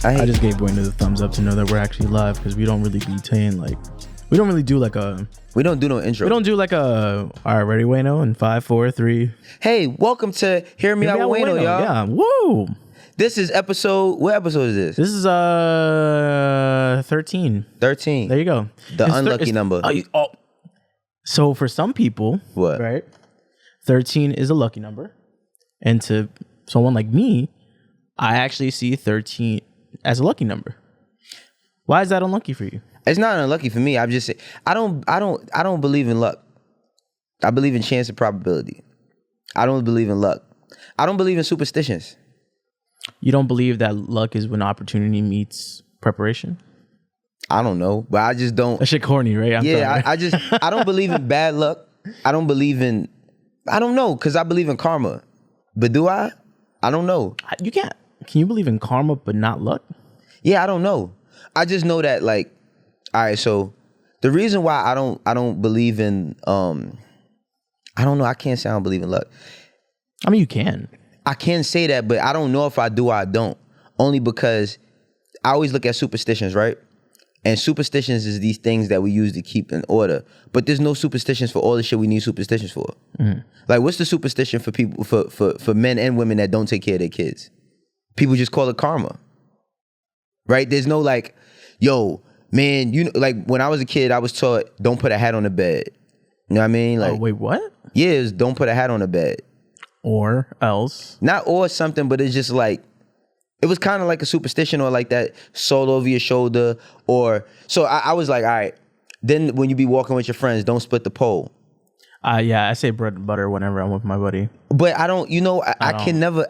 I just gave Wayno the thumbs up to know that we're actually live because we don't really be saying like, we don't really do like a. We don't do no intro. We don't do like a. All right, ready, Wayno? In 5, 4, 3. Hey, welcome to Hear Me Out with Wayno, y'all. Yeah, woo. This is episode. What episode is this? This is 13. 13. There you go. The unlucky number. So for some people, What? right? 13 is a lucky number, and to someone like me, I actually see 13 as a lucky number. Why is that unlucky for you? It's not unlucky for me. I'm just saying, I don't believe in luck. I believe in chance and probability. I don't believe in luck. I don't believe in superstitions. You don't believe that luck is when opportunity meets preparation? I don't know, but I just don't. That shit corny, right? I don't believe in bad luck. I don't know, because I believe in karma. But do I? I don't know. You can't. Can you believe in karma but not luck? Yeah, I don't know. I just know that, like, all right, so the reason why I don't believe in I don't know, I can't say I don't believe in luck. I mean, you can. I can say that, but I don't know if I do or I don't. Only because I always look at superstitions, right? And superstitions is these things that we use to keep in order. But there's no superstitions for all the shit we need superstitions for. Mm-hmm. Like, what's the superstition for people, for men and women that don't take care of their kids? People just call it karma. Right? There's no like, yo, man, you know, like when I was a kid, I was taught don't put a hat on the bed. You know what I mean? Like, wait, what? Yeah, it's don't put a hat on the bed. Or else. Not or something, but it's just like, it was kind of like a superstition or like that soul over your shoulder. Or, so I was like, all right, then when you be walking with your friends, don't split the pole. Yeah, I say bread and butter whenever I'm with my buddy. But I don't, you know, I can never,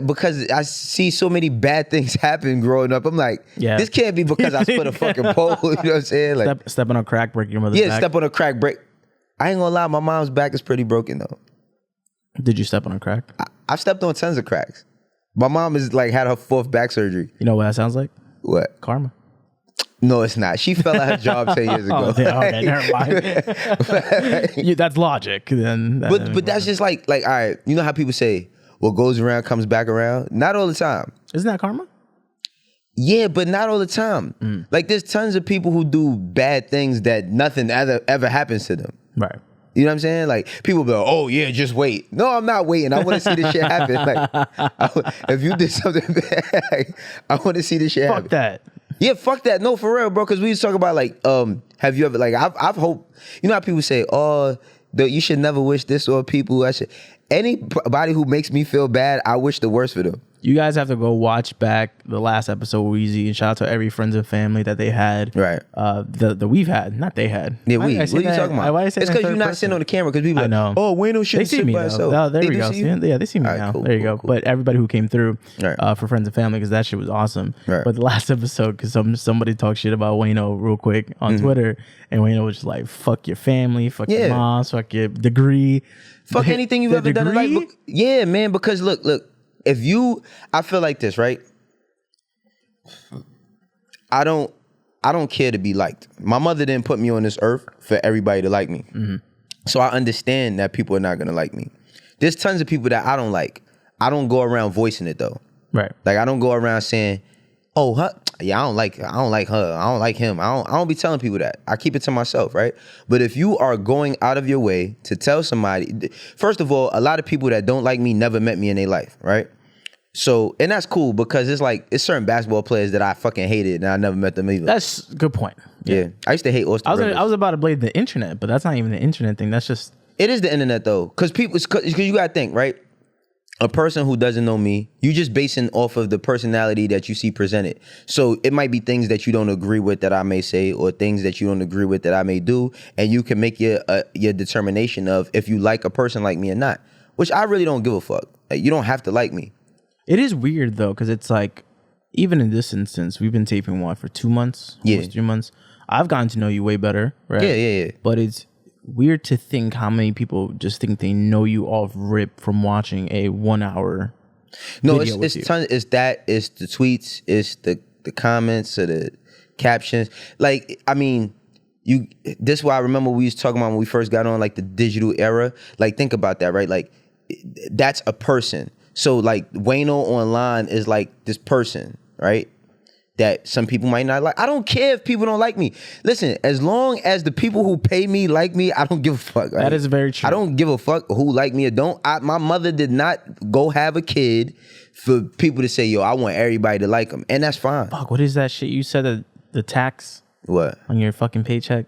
because I see so many bad things happen growing up. I'm like, this can't be because I split a fucking pole. You know what I'm saying? Like, step on a crack, break your mother's back. Yeah, step on a crack, break. I ain't gonna lie, my mom's back is pretty broken though. Did you step on a crack? I've stepped on tons of cracks. My mom is like had her 4th back surgery. You know what that sounds like? What? Karma. No, it's not. She fell at her job 10 years ago. Okay, never mind. That's logic. Then, but that's just like, all right, you know how people say, what goes around comes back around? Not all the time. Isn't that karma? Yeah, but not all the time. Like, there's tons of people who do bad things that nothing ever happens to them. Right. You know what I'm saying? Like, people be like, oh, yeah, just wait. No, I'm not waiting. I want to see this shit happen. Like, if you did something bad, I want to see this shit happen. Fuck that. Yeah, fuck that. No, for real, bro. Because we was talking about, like, have you ever, like, I've hoped, you know how people say, oh, you should never wish this on people. Anybody who makes me feel bad, I wish the worst for them. You guys have to go watch back the last episode with Weezy, and shout out to every friends and family that they had. Right. The we've had, not they had. Yeah, what are you talking about? Why I say it's because you're not sitting on the camera, because people I know. Oh, Wayno shouldn't sit by himself. Oh, there we go. Yeah, they see me now. There you go. Cool. But everybody who came through for friends and family, because that shit was awesome. Right. But the last episode, because somebody talked shit about Wayno real quick on Twitter, and Wayno was just like, fuck your family, fuck your moms, fuck your degree. Fuck anything you've ever done in life. Yeah, man, because look, I feel like this, right? I don't care to be liked. My mother didn't put me on this earth for everybody to like me. Mm-hmm. So I understand that people are not gonna like me. There's tons of people that I don't like. I don't go around voicing it though. Right. Like, I don't go around saying, oh, I don't like her. I don't like him. I don't be telling people that. I keep it to myself, right? But if you are going out of your way to tell somebody, first of all, a lot of people that don't like me never met me in their life, right? So, and that's cool, because it's certain basketball players that I fucking hated and I never met them either. That's a good point. Yeah. I used to hate Austin Rivers. I was about to blame the internet, but that's not even the internet thing. That's just... It is the internet though. Because you gotta think, right? A person who doesn't know me, you just basing off of the personality that you see presented. So it might be things that you don't agree with that I may say, or things that you don't agree with that I may do, and you can make your determination of if you like a person like me or not, which I really don't give a fuck. Like, you don't have to like me. It is weird though, because it's like, even in this instance, we've been taping for 2 months, almost 3 months. I've gotten to know you way better, right? Yeah. But it's weird to think how many people just think they know you off rip from watching a 1 hour. No, it's tons. It's the tweets, it's the comments, or the captions. Like, I mean, this is why I remember we was talking about when we first got on, like, the digital era. Like, think about that, right? Like, that's a person. So like Wayno online is like this person, right? That some people might not like. I don't care if people don't like me. Listen, as long as the people who pay me like me, I don't give a fuck. Right? That is very true. I don't give a fuck who like me or don't. My mother did not go have a kid for people to say, yo, I want everybody to like them. And that's fine. Fuck, what is that shit you said, that the tax? What? On your fucking paycheck?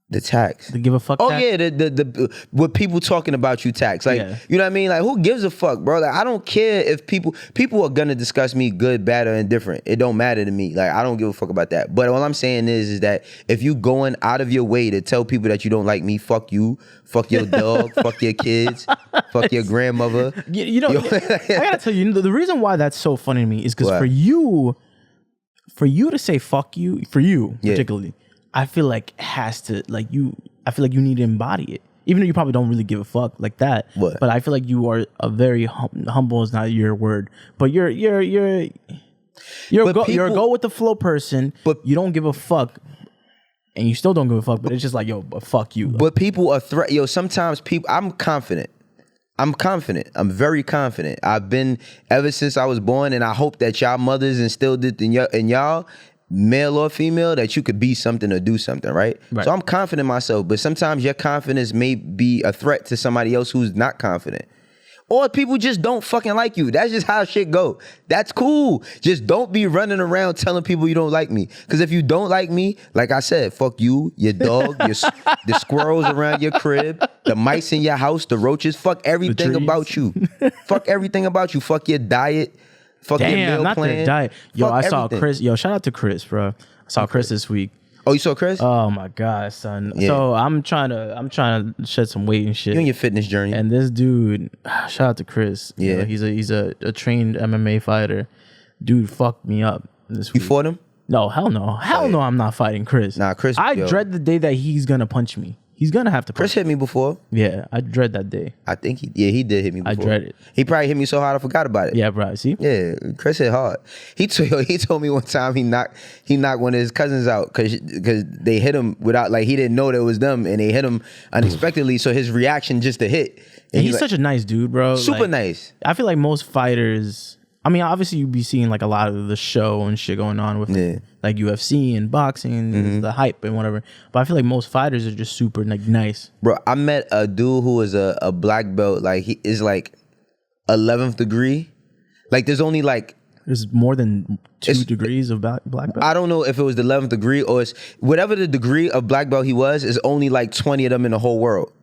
The tax. The give a fuck tax? Yeah, the what people talking about you tax. Like, you know what I mean? Like, who gives a fuck, bro? Like, I don't care if people are gonna discuss me good, bad, or indifferent. It don't matter to me. Like, I don't give a fuck about that. But all I'm saying is that if you going out of your way to tell people that you don't like me, fuck you, fuck your dog, fuck your kids, fuck your grandmother. You know, I gotta tell you, the reason why that's so funny to me is because for you to say fuck you, for you particularly, I feel like it has to, like, I feel like you need to embody it. Even though you probably don't really give a fuck like that. What? But I feel like you are a very humble is not your word. But you're a go with the flow person, but you don't give a fuck. And you still don't give a fuck, but it's just like, yo, but fuck you. But people are sometimes people, I'm confident. I'm very confident. I've been ever since I was born, and I hope that y'all mothers instilled it in y'all, male or female, that you could be something or do something, right? So I'm confident in myself, but sometimes your confidence may be a threat to somebody else who's not confident. Or people just don't fucking like you. That's just how shit go. That's cool. Just don't be running around telling people you don't like me. Because if you don't like me, like I said, fuck you, your dog, the squirrels around your crib, the mice in your house, the roaches, fuck everything about you. Fuck everything about you. Fuck your diet. Fuck your meal plan. Diet. Yo, I saw Chris. Yo, shout out to Chris, bro. I saw Chris this week. Oh, you saw Chris? Oh my God, son. Yeah. So I'm trying to shed some weight and shit. You on your fitness journey. And this dude, shout out to Chris. Yeah. You know, he's a trained MMA fighter. Dude fucked me up this week. You fought him? No, hell no. Hell no, I'm not fighting Chris. Nah, Chris. I dread the day that he's gonna punch me. He's gonna have to punch Chris hit me before. Yeah, I dread that day. I think he did hit me before. I dread it. He probably hit me so hard I forgot about it. Yeah, bro. See? Yeah, Chris hit hard. He told me one time he knocked one of his cousins out because they hit him without, like, he didn't know that it was them, and they hit him unexpectedly. So his reaction just to hit. And he's such a nice dude, bro. Super nice. I feel like most fighters. I mean, obviously you be seeing like a lot of the show and shit going on with like UFC and boxing, the hype and whatever. But I feel like most fighters are just super like nice. Bro, I met a dude who was a black belt. Like, he is like 11th degree. Like, there's only like, there's more than 2 degrees of black belt. I don't know if it was the 11th degree or it's whatever the degree of black belt he was, is only like 20 of them in the whole world.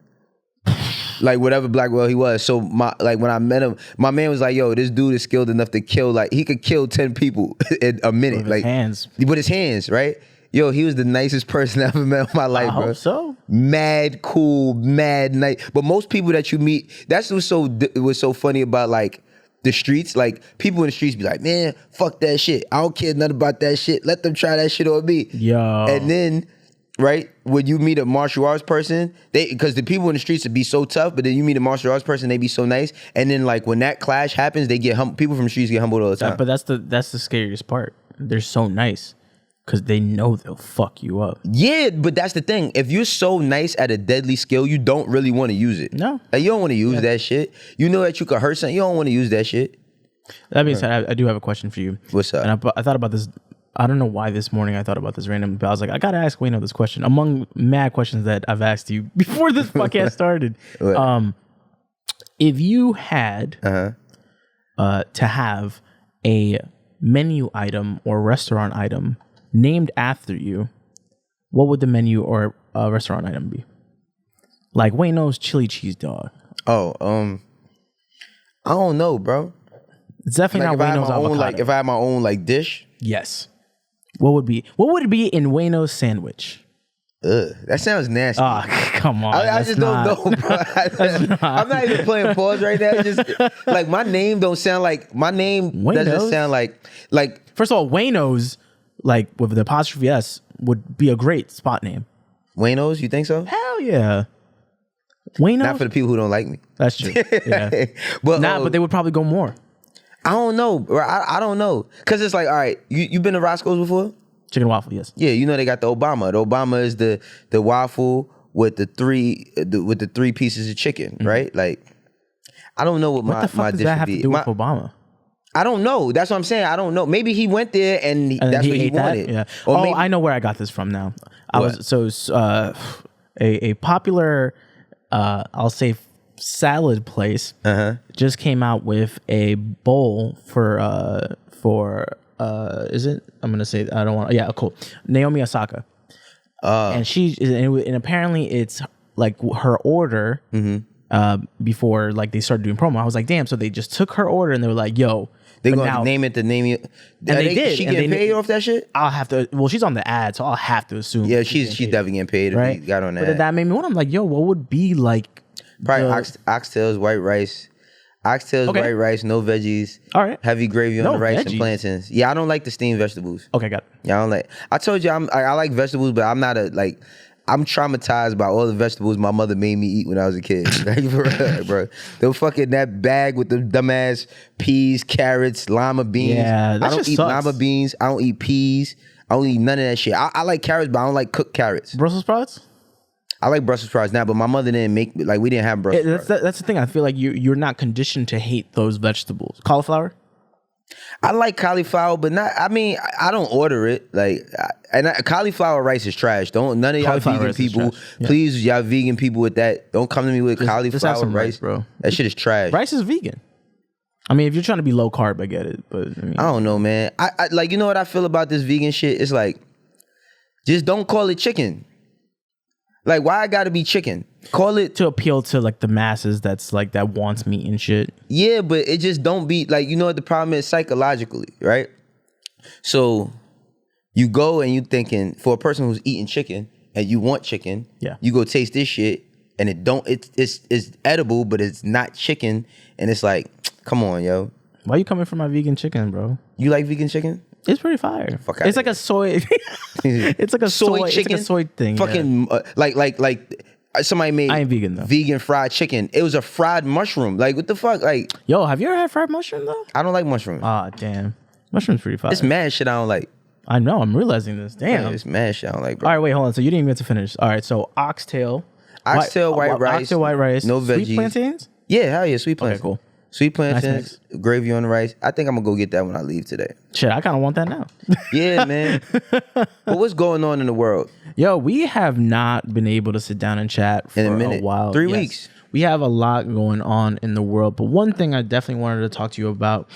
Like, whatever black belt he was. So when I met him, my man was like, yo, this dude is skilled enough to kill, like, he could kill 10 people in a minute. With his hands. With his hands, right? Yo, he was the nicest person I ever met in my life, bro. I hope so. Mad cool, mad nice. But most people that you meet, that's what's so funny about, like, the streets. Like, people in the streets be like, man, fuck that shit. I don't care nothing about that shit. Let them try that shit on me. Yo. And then, right, when you meet a martial arts person, because the people in the streets would be so tough, but then you meet a martial arts person, they be so nice. And then, like, when that clash happens, they get people from the streets get humbled all the time. But that's the scariest part. They're so nice because they know they'll fuck you up. Yeah, but that's the thing. If you're so nice at a deadly skill, you don't really want to use it. No. Like, you don't want to use that shit. You know that you could hurt something. You don't want to use that shit. That being said, I do have a question for you. What's up? And I thought about this. I don't know why this morning I thought about this random, but I was like, I gotta ask Wayno this question. Among mad questions that I've asked you before this podcast started. If you had to have a menu item or restaurant item named after you, what would the menu or restaurant item be? Like Wayno's chili cheese dog. Oh, I don't know, bro. It's definitely like not Wayno's avocado. Like, if I had my own, like, dish. Yes. What would it be in Wayno's sandwich? Ugh, that sounds nasty. Oh, come on. I just don't know, bro. I'm not even playing pause right now. Just like, my name don't sound like Wayno's? Doesn't sound like. First of all, Wayno's, like, with the apostrophe S, would be a great spot name. Wayno's, you think so? Hell yeah. Wayno's? Not for the people who don't like me. That's true. Yeah. But they would probably go more. I don't know, bro. I don't know. Because it's like, all right, you been to Roscoe's before? Chicken waffle, yes. Yeah, you know they got the Obama. The Obama is the waffle with the three pieces of chicken, right? Like, I don't know what the fuck my does dish that have would be. to do with Obama? I don't know. That's what I'm saying. I don't know. Maybe he went there and that's what he wanted. Yeah. Or maybe, I know where I got this from now. A popular, I'll say, salad place just came out with a bowl for is it? I'm gonna say I don't want. Yeah, cool. Naomi Osaka, and apparently it's like her order. Before like they started doing promo, I was like, damn. So they just took her order and they were like, yo. They're going to name it. And they did. She getting paid off that shit? I'll have to. Well, she's on the ad, so I'll have to assume. Yeah, she's definitely getting paid if he got on that. But that made me wonder. I'm like, yo, what would be like? Probably oxtails, white rice. Oxtails, white rice, no veggies. All right. Heavy gravy on the rice and plantains. Yeah, I don't like the steamed vegetables. Okay, got it. Yeah, I don't like. I told you I like vegetables, but I'm not I'm traumatized by all the vegetables my mother made me eat when I was a kid. Like, for real, bro. They were fucking that bag with the dumbass peas, carrots, lima beans. Yeah, I don't eat lima beans. I don't eat peas. I don't eat none of that shit. I like carrots, but I don't like cooked carrots. Brussels sprouts? I like Brussels sprouts now, but my mother didn't make, like, we didn't have Brussels sprouts. That's the thing. I feel like you're not conditioned to hate those vegetables. Cauliflower? I like cauliflower, but not. I mean, I don't order it. Like, cauliflower rice is trash. None of y'all vegan people, please, y'all vegan people with that. Don't come to me with cauliflower rice, bro. That shit is trash. Rice is vegan. I mean, if you're trying to be low carb, I get it. But I mean, I don't know, man. I like, you know what I feel about this vegan shit? It's like, just don't call it chicken. Like, why I gotta be chicken? Call it to appeal to like the masses. That's like that wants meat and shit. Yeah, but it just don't be like, you know what the problem is psychologically, right? So you go and you thinking, for a person who's eating chicken and you want chicken, you go taste this shit and it's edible, but it's not chicken, and it's like, come on, yo. Why you coming for my vegan chicken, bro? You like vegan chicken? It's pretty fire. It's like a soy. It's like a soy chicken. It's like a soy thing. Fucking like somebody made. I ain't vegan though. Vegan fried chicken. It was a fried mushroom. Like, what the fuck? Like, yo, have you ever had fried mushroom though? I don't like mushrooms. Ah, damn. Mushroom's pretty fire. It's mad shit I don't like. I know. I'm realizing this. Damn. Yeah, it's mad shit I don't like, bro. All right, wait, hold on. So you didn't even get to finish. All right, so oxtail, white rice, oxtail, white rice, no veggies, sweet plantains. Yeah, hell yeah, sweet plantains. Okay, cool. Sweet plantains, gravy on the rice. I think I'm gonna go get that when I leave today. Shit, I kind of want that now. Yeah, man. But what's going on in the world? Yo, we have not been able to sit down and chat for a while. 3 weeks. We have a lot going on in the world, but one thing I definitely wanted to talk to you about,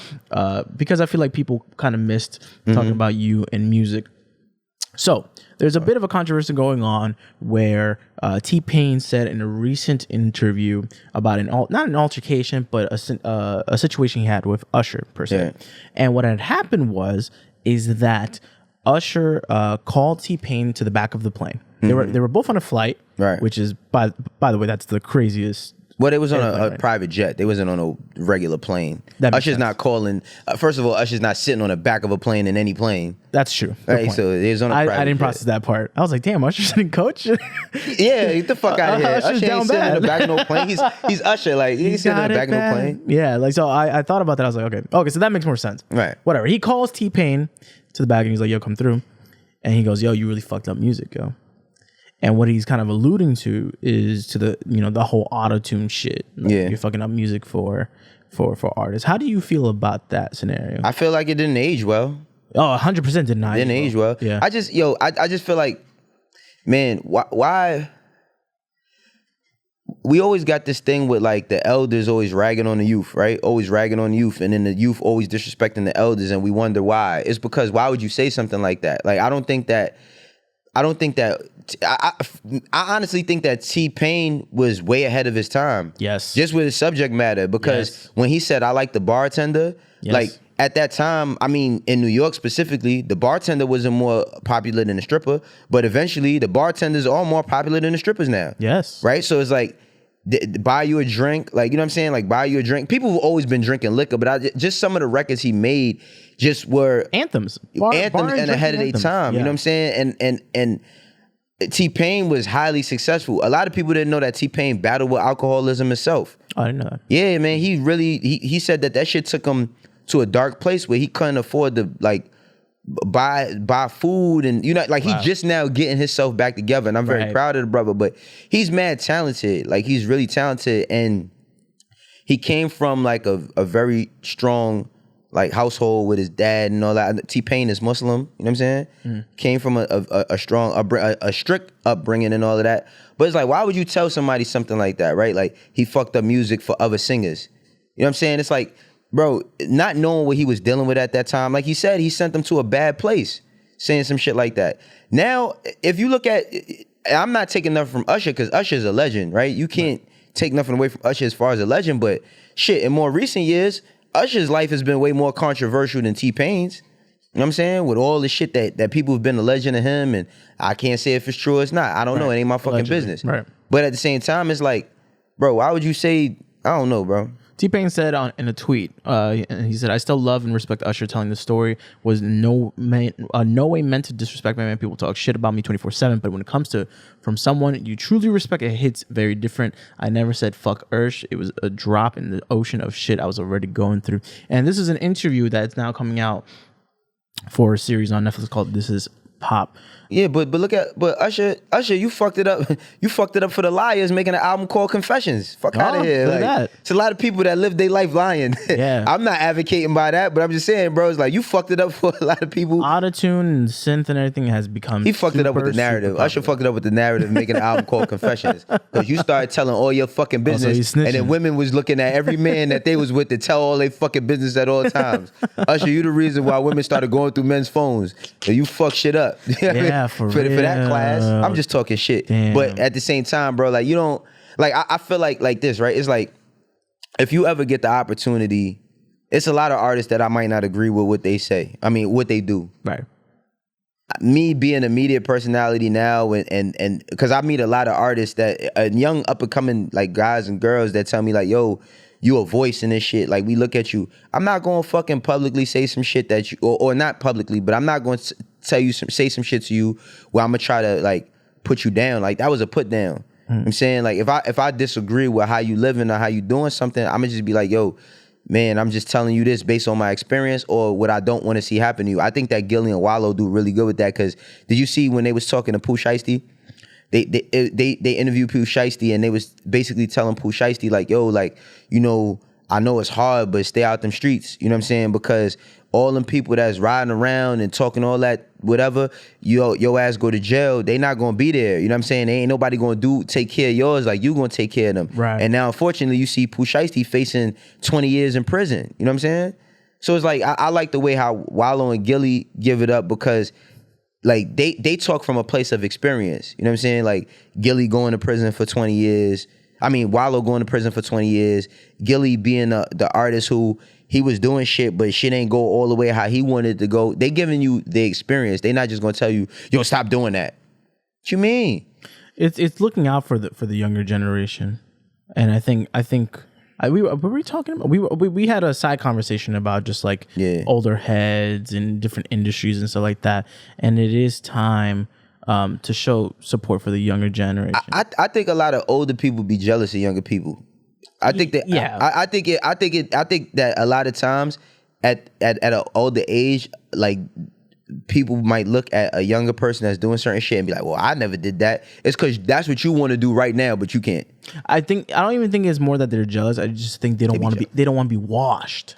because I feel like people kind of missed talking about you and music. So there's a bit of a controversy going on where T-Pain said in a recent interview about not an altercation, but a situation he had with Usher per se. Yeah. And what had happened is that Usher called T-Pain to the back of the plane. They were both on a flight, right? Which is by the way, that's the craziest. Well, they was on a private jet. They wasn't on a regular plane. Usher's not calling. First of all, Usher's not sitting on the back of a plane in any plane. That's true. Right, so it was on a private jet. I didn't process that part. I was like, damn, Usher's sitting coach? Yeah, get the fuck out of here. Usher's Usher ain't sitting in the back of no plane. He's Usher. Like, he ain't sitting in the back of no plane. Yeah, like, so I thought about that. I was like, okay, so that makes more sense. Right. Whatever. He calls T-Pain to the back and he's like, yo, come through. And he goes, yo, you really fucked up music, yo. And what he's kind of alluding to is to the whole auto-tune shit. Like, you're fucking up music for artists. How do you feel about that scenario? I feel like it didn't age well. Oh, 100% didn't age well. Yeah. I just feel like, man, why we always got this thing with like the elders always ragging on the youth, right? Always ragging on the youth, and then the youth always disrespecting the elders, and we wonder why. It's because why would you say something like that? Like, I honestly think that T-Pain was way ahead of his time. Yes. Just with his subject matter, because when he said, I like the bartender, like, at that time, I mean, in New York specifically, the bartender wasn't more popular than the stripper, but eventually the bartenders are more popular than the strippers now. Yes. Right? So it's like, buy you a drink, like, you know what I'm saying? Like, buy you a drink. People have always been drinking liquor, but just some of the records he made just were anthems and ahead of their time. You know what I'm saying? And T-Pain was highly successful. A lot of people didn't know that T-Pain battled with alcoholism himself. Oh, I didn't know that. Yeah, man. He said that shit took him to a dark place where he couldn't afford to like buy food, and like he's just now getting himself back together, and I'm very proud of the brother. But he's mad talented, like he's really talented, and he came from like a very strong like household with his dad and all that. T-Pain is Muslim, you know what I'm saying? Came from a strong, a strict upbringing and all of that. But it's like, why would you tell somebody something like that, right? Like he fucked up music for other singers. You know what I'm saying? It's like, bro, not knowing what he was dealing with at that time, like he said, he sent them to a bad place, saying some shit like that. Now, if you look at, I'm not taking nothing from Usher, because Usher's a legend, right? You can't take nothing away from Usher as far as a legend, but shit, in more recent years, Usher's life has been way more controversial than T-Pain's. You know what I'm saying? With all the shit that people have been alleging to him, and I can't say if it's true or it's not. I don't know. It ain't my fucking business. Right. But at the same time, it's like, bro, why would you say, I don't know, bro. T-Pain said in a tweet, and he said, "I still love and respect Usher telling the story. Was no way meant to disrespect my man. People talk shit about me 24/7, but when it comes to from someone you truly respect, it hits very different. I never said fuck Usher. It was a drop in the ocean of shit I was already going through." And this is an interview that's now coming out for a series on Netflix called This Is Pop. Yeah, but Usher, you fucked it up. You fucked it up for the Liars, making an album called Confessions. Fuck out of here. Like, that. It's a lot of people that live their life lying. Yeah. I'm not advocating by that, but I'm just saying, bro, it's like you fucked it up for a lot of people. Autotune and synth and everything has become He fucked it up with the narrative. Usher fucked it up with the narrative, making an album called Confessions. Because you started telling all your fucking business, and then women was looking at every man that they was with to tell all their fucking business at all times. Usher, you the reason why women started going through men's phones. And you fuck shit up. Yeah, for that class. I'm just talking shit. Damn. But at the same time, bro, like you don't, like I feel like this, right? It's like, if you ever get the opportunity, it's a lot of artists that I might not agree with what they say. I mean, what they do. Right. Me being a media personality now, and because I meet a lot of artists that, young up and coming like guys and girls that tell me like, yo, you a voice in this shit. Like we look at you. I'm not going to fucking publicly say some shit that you, or not publicly, but I'm not going to tell you say some shit to you where I'm gonna try to like put you down. Like that was a put down. I'm saying like if I disagree with how you living or how you doing something, I'm gonna just be like, yo, man, I'm just telling you this based on my experience or what I don't want to see happen to you. I think that Gilly and Wallow do really good with that, because did you see when they was talking to Pooh Shiesty? They interviewed Pooh Shiesty, and they was basically telling Pooh Shiesty like, yo, like, you know, I know it's hard, but stay out them streets. You know what I'm saying? Because all them people that's riding around and talking all that, whatever, your ass go to jail, they not gonna be there. You know what I'm saying? They ain't nobody gonna take care of yours like you gonna take care of them. Right. And now, unfortunately, you see Pooh Shiesty facing 20 years in prison. You know what I'm saying? So it's like, I like the way how Wallow and Gilly give it up, because like they talk from a place of experience. You know what I'm saying? Like Gilly going to prison for 20 years. I mean, Wallow going to prison for 20 years. Gilly being the artist who he was doing shit, but shit ain't go all the way how he wanted to go. They giving you the experience. They not just gonna tell you, yo, stop doing that. What you mean? It's looking out for the younger generation, and I think were we talking about, we had a side conversation about just like older heads in different industries and stuff like that, and it is time to show support for the younger generation. I think a lot of older people be jealous of younger people. I think that I think that a lot of times at an older age, like people might look at a younger person that's doing certain shit and be like, well, I never did that. It's because that's what you want to do right now, but you can't. I don't even think it's more that they're jealous. I just think they don't want to be washed.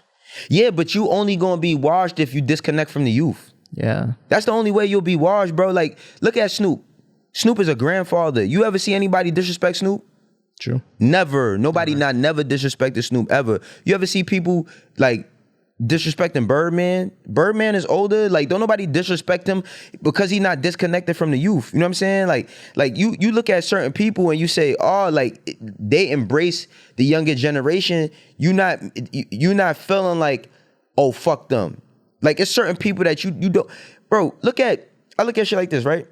Yeah, but you only gonna be washed if you disconnect from the youth. Yeah. That's the only way you'll be washed, bro. Like, look at Snoop. Snoop is a grandfather. You ever see anybody disrespect Snoop? True. Never. Nobody never disrespected Snoop ever. You ever see people like disrespecting Birdman? Birdman is older. Like, don't nobody disrespect him because he's not disconnected from the youth. You know what I'm saying? Like you look at certain people and you say, oh, like they embrace the younger generation. You not feeling like, oh, fuck them. Like, it's certain people that you don't. Bro, I look at shit like this, right?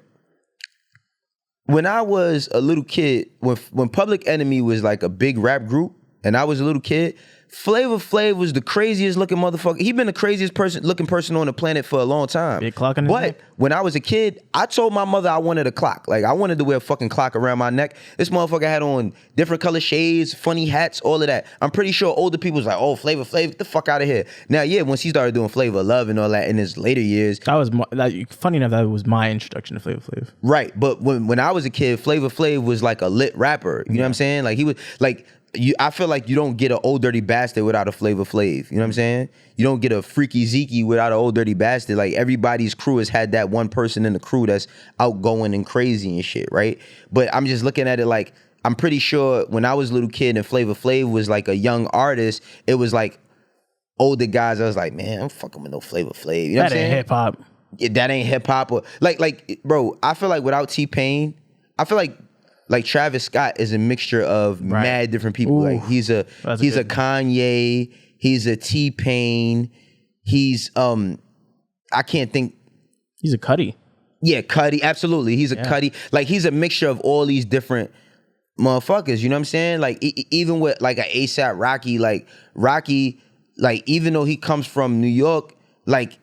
When I was a little kid, when Public Enemy was like a big rap group, and I was a little kid, Flavor Flav was the craziest looking motherfucker. He been the craziest looking person on the planet for a long time. Big clock on his neck. When I was a kid, I told my mother I wanted a clock. Like, I wanted to wear a fucking clock around my neck. This motherfucker had on different color shades, funny hats, all of that. I'm pretty sure older people was like, oh, Flavor Flav, get the fuck out of here. Now, yeah, once he started doing Flavor Love and all that in his later years. That was funny enough, that was my introduction to Flavor Flav. Right, but when I was a kid, Flavor Flav was like a lit rapper. You know what I'm saying? Like, he was like... I feel like you don't get an Old Dirty Bastard without a Flavor Flav. You know what I'm saying? You don't get a Freaky Zeke without an Old Dirty Bastard. Like, everybody's crew has had that one person in the crew that's outgoing and crazy and shit, right? But I'm just looking at it like, I'm pretty sure when I was a little kid and Flavor Flav was like a young artist, it was like older guys. I was like, man, I'm fucking with no Flavor Flav. You know what I'm saying? That ain't hip hop. Yeah, that ain't hip hop. Or like, bro, I feel like without T-Pain, I feel like Travis Scott is a mixture of mad different people. Ooh, like he's a Kanye, he's a T-Pain, he's I can't think. He's a Cudi. Yeah, Cudi, absolutely. He's a Cudi. Like, he's a mixture of all these different motherfuckers. You know what I'm saying? Like, even with like a ASAP Rocky, like Rocky, like, even though he comes from New York, like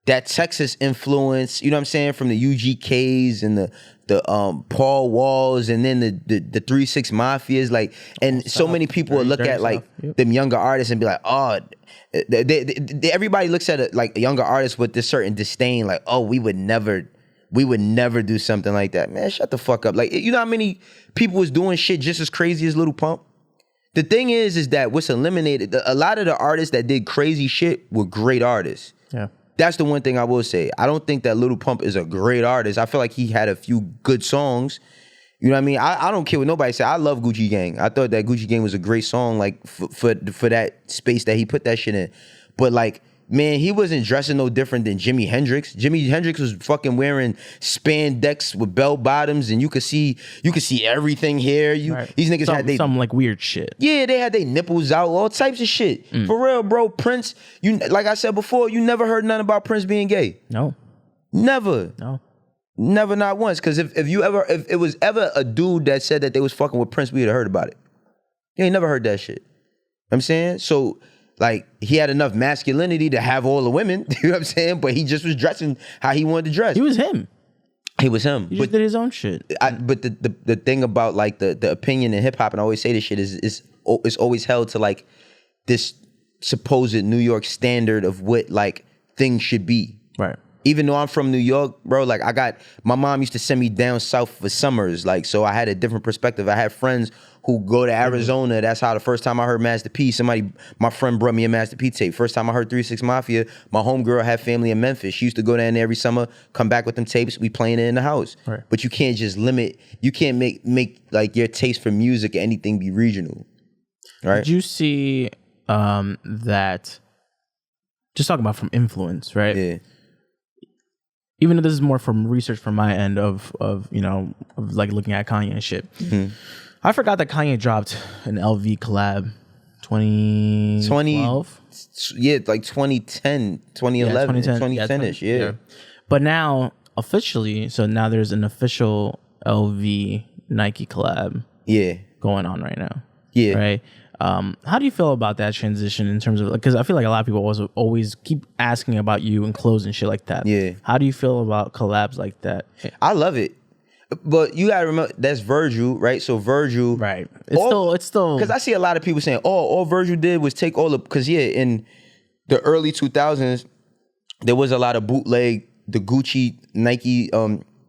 that Texas influence, you know what I'm saying, from the UGKs and the Paul Walls and then the 3-6 Mafias, like, and so many people will look at like them younger artists and be like, oh, everybody looks at it like a younger artist with this certain disdain, like, oh, we would never do something like that. Man, shut the fuck up. Like, you know how many people was doing shit just as crazy as Lil Pump? The thing is that what's eliminated, a lot of the artists that did crazy shit were great artists. Yeah. That's the one thing I will say. I don't think that Lil Pump is a great artist. I feel like he had a few good songs. You know what I mean? I don't care what nobody say. I love Gucci Gang. I thought that Gucci Gang was a great song, like, for that space that he put that shit in. But, like, man, he wasn't dressing no different than Jimi Hendrix. Jimi Hendrix was fucking wearing spandex with bell bottoms, and you could see everything here. These niggas had some like weird shit. Yeah, they had their nipples out, all types of shit. For real, bro. Prince, like I said before, you never heard nothing about Prince being gay. No. Never. No. Never, not once. Because if it was ever a dude that said that they was fucking with Prince, we would have heard about it. You ain't never heard that shit. You know what I'm saying? So, like, he had enough masculinity to have all the women, you know what I'm saying? But he just was dressing how he wanted to dress. He was him. He was him. He just did his own shit. But the thing about, like, the opinion in hip hop, and I always say this shit, is always held to, like, this supposed New York standard of what, like, things should be. Right. Even though I'm from New York, bro, like, my mom used to send me down south for summers, like, so I had a different perspective. I had friends who go to Arizona. That's how the first time I heard Master P, my friend brought me a Master P tape. First time I heard 3-6 Mafia, my homegirl had family in Memphis. She used to go down there every summer, come back with them tapes, we playing it in the house. Right. But you can't just you can't make like your taste for music or anything be regional. Right? Did you see that, just talking about from influence, right? Yeah. Even though this is more from research from my end of like looking at Kanye and shit. Mm-hmm. I forgot that Kanye dropped an LV collab 2012. Yeah, like 2010, 2011, 2010-ish, yeah. But now, officially, so now there's an official LV Nike collab going on right now. Yeah. Right? How do you feel about that transition in terms of, because I feel like a lot of people always keep asking about you and clothes and shit like that. Yeah. How do you feel about collabs like that? I love it. But you gotta remember, that's Virgil, right? So Virgil, right? It's still because I see a lot of people saying, "Oh, all Virgil did was take all the," because in the early 2000s, there was a lot of bootleg, the Gucci, Nike,